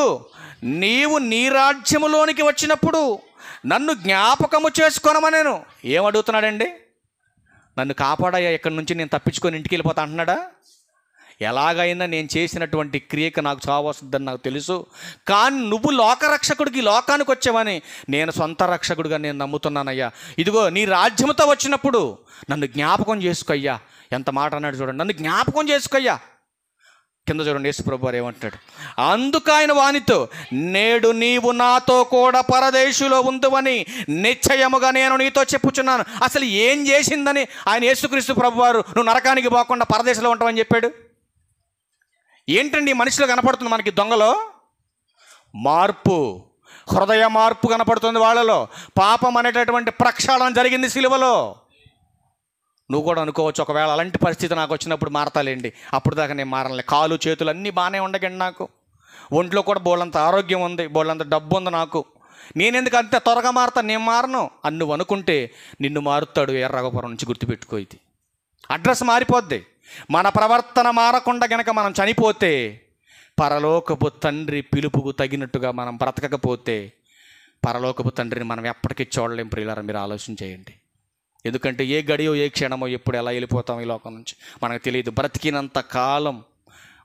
నీవు నీ రాజ్యములోనికి వచ్చినప్పుడు నన్ను జ్ఞాపకము చేసుకొనమనేను. ఏమడుగుతున్నాడండి? నన్ను కాపాడయ్యా, ఇక్కడి నుంచి నేను తప్పించుకొని ఇంటికి వెళ్ళిపోతా అంటున్నాడా? ఎలాగైనా నేను చేసినటువంటి క్రియకు నాకు చావు వస్తుందని నాకు తెలుసు, కానీ నువ్వు లోకరక్షకుడికి, లోకానికి వచ్చావని నేను సొంత రక్షకుడిగా నేను నమ్ముతున్నానయ్యా. ఇదిగో నీ రాజ్యముతో వచ్చినప్పుడు నన్ను జ్ఞాపకం చేసుకోయ్యా. ఎంత మాట అన్నాడు చూడండి, నన్ను జ్ఞాపకం చేసుకోయ్యా. కింద చూడండి యేసుప్రభు వారు ఏమంటాడు. అందుకు ఆయన వానితో, నేడు నీవు నాతో కూడా పరదేశులో ఉందువని నిశ్చయముగా నేను నీతో చెప్పుచున్నాను. అసలు ఏం చేసిందని ఆయన యేసుక్రీస్తు ప్రభు వారు నువ్వు నరకానికి పోకుండా పరదేశంలో ఉంటావని చెప్పాడు? ఏంటండి మనుషులు కనపడుతుంది మనకి దొంగలో? మార్పు, హృదయ మార్పు కనపడుతుంది వాళ్ళలో. పాపం అనేటటువంటి ప్రక్షాళన జరిగింది సిలువలో. నువ్వు కూడా అనుకోవచ్చు, ఒకవేళ అలాంటి పరిస్థితి నాకు వచ్చినప్పుడు మారతాలేండి, అప్పుడు దాకా నేను మారలే. కాలు చేతులు అన్నీ బాగానే ఉండకండి, నాకు ఒంట్లో కూడా బోళ్ళంత ఆరోగ్యం ఉంది, బోళ్ళంత డబ్బు ఉంది, నాకు నేనెందుకు అంత త్వరగా మారతాను, నేను మారను అని నువ్వు అనుకుంటే నిన్ను మారుతాడు ఎర్రగపురం నుంచి. గుర్తుపెట్టుకో, ఇది అడ్రస్ మారిపోద్ది. మన ప్రవర్తన మారకుండా గనక మనం చనిపోతే, పరలోకపు తండ్రి పిలుపుకు తగినట్టుగా మనం బ్రతకకపోతే పరలోకపు తండ్రిని మనం ఎప్పటికీ చూడలేం. ప్రియులారా, మీరు ఆలోచన చేయండి. ఎందుకంటే ఏ గడియో ఏ క్షణమో ఎప్పుడు ఎలా వెళ్ళిపోతాం ఈ లోకం నుంచి మనకు తెలియదు. బ్రతికినంత కాలం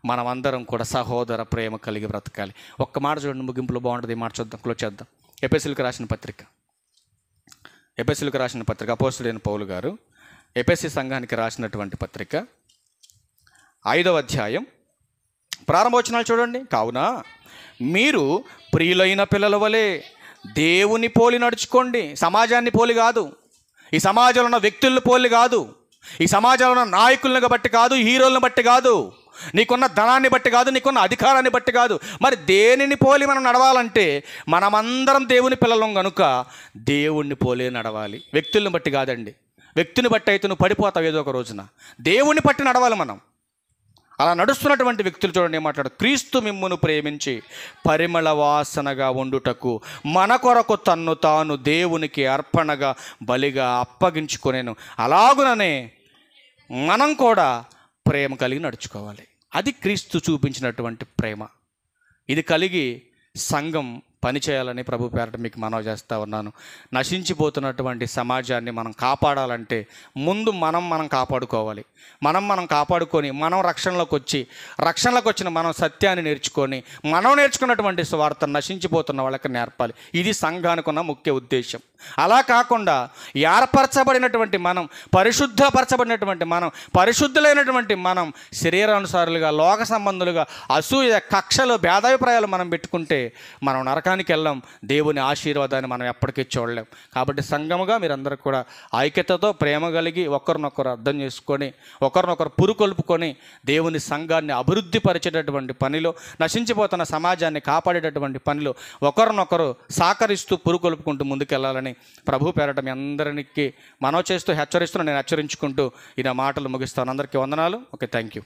మనం అందరం కూడా సహోదర ప్రేమ కలిగి బ్రతకాలి. ఒక్క మాట చూడండి, ముగింపులో బాగుంటుంది. ఈ మాట చూద్దాం, క్లోజ్ చేద్దాం. ఎఫెసీయులకు రాసిన పత్రిక అపోస్తలుడైన పౌలు గారు ఎఫెసీ సంఘానికి రాసినటువంటి పత్రిక 5వ అధ్యాయం ప్రారంభవచనాలు చూడండి. కావున మీరు ప్రియులైన పిల్లల వలె దేవుని పోలి నడుచుకోండి. సమాజాన్ని పోలి కాదు, ఈ సమాజంలో ఉన్న వ్యక్తులను పోలి కాదు, ఈ సమాజంలో ఉన్న నాయకులను బట్టి కాదు, హీరోలను బట్టి కాదు, నీకున్న ధనాన్ని బట్టి కాదు, నీకున్న అధికారాన్ని బట్టి కాదు. మరి దేనిని పోలి మనం నడవాలంటే మనమందరం దేవుని పిల్లలం కనుక దేవుణ్ణి పోలే నడవాలి. వ్యక్తులను బట్టి కాదండి. వ్యక్తిని బట్టి అయితే నువ్వు పడిపోతావు ఏదో ఒక రోజున. దేవుణ్ణి బట్టి నడవాలి మనం. అలా నడుస్తున్నటువంటి వ్యక్తులు చూడండి ఏమాట్లాడు. క్రీస్తు మిమ్మును ప్రేమించి పరిమళ వాసనగా ఉండుటకు మన కొరకు తన్ను తాను దేవునికి అర్పణగా బలిగా అప్పగించుకొనేను. అలాగుననే మనం కూడా ప్రేమ కలిగి నడుచుకోవాలి. అది క్రీస్తు చూపించినటువంటి ప్రేమ. ఇది కలిగి సంఘం పనిచేయాలని ప్రభు పేరట మీకు మనవి చేస్తూ ఉన్నాను. నశించిపోతున్నటువంటి సమాజాన్ని మనం కాపాడాలంటే ముందు మనం కాపాడుకోవాలి. మనం కాపాడుకొని మనం రక్షణలోకి వచ్చిన మనం సత్యాన్ని నేర్చుకొని మనం నేర్చుకున్నటువంటి స్వార్థ నశించిపోతున్న వాళ్ళకి నేర్పాలి. ఇది సంఘానికి ఉన్న ముఖ్య ఉద్దేశం. అలా కాకుండా ఏర్పరచబడినటువంటి మనం, పరిశుద్ధపరచబడినటువంటి మనం, పరిశుద్ధులైనటువంటి మనం శరీరానుసారులుగా, లోక సంబంధులుగా అసూయ, కక్షలు, భేదాభిప్రాయాలు మనం పెట్టుకుంటే మనం నరకానికి వెళ్ళాం. దేవుని ఆశీర్వాదాన్ని మనం ఎప్పటికీ చూడలేం. కాబట్టి సంఘముగా మీరందరూ కూడా ఐక్యతతో ప్రేమ కలిగి ఒకరినొకరు అర్థం చేసుకొని ఒకరినొకరు పురుకొల్పుకొని దేవుని సంఘాన్ని అభివృద్ధి పరిచేటటువంటి పనిలో, నశించిపోతున్న సమాజాన్ని కాపాడేటటువంటి పనిలో ఒకరినొకరు సహకరిస్తూ పురుకొల్పుకుంటూ ముందుకెళ్ళాలని ప్రభు పేరట మీ అందరికీ మనవి చేస్తూ నేను హెచ్చరించుకుంటూ ఈ నా మాటలు ముగిస్తాను. అందరికీ వందనాలు. Okay, thank you.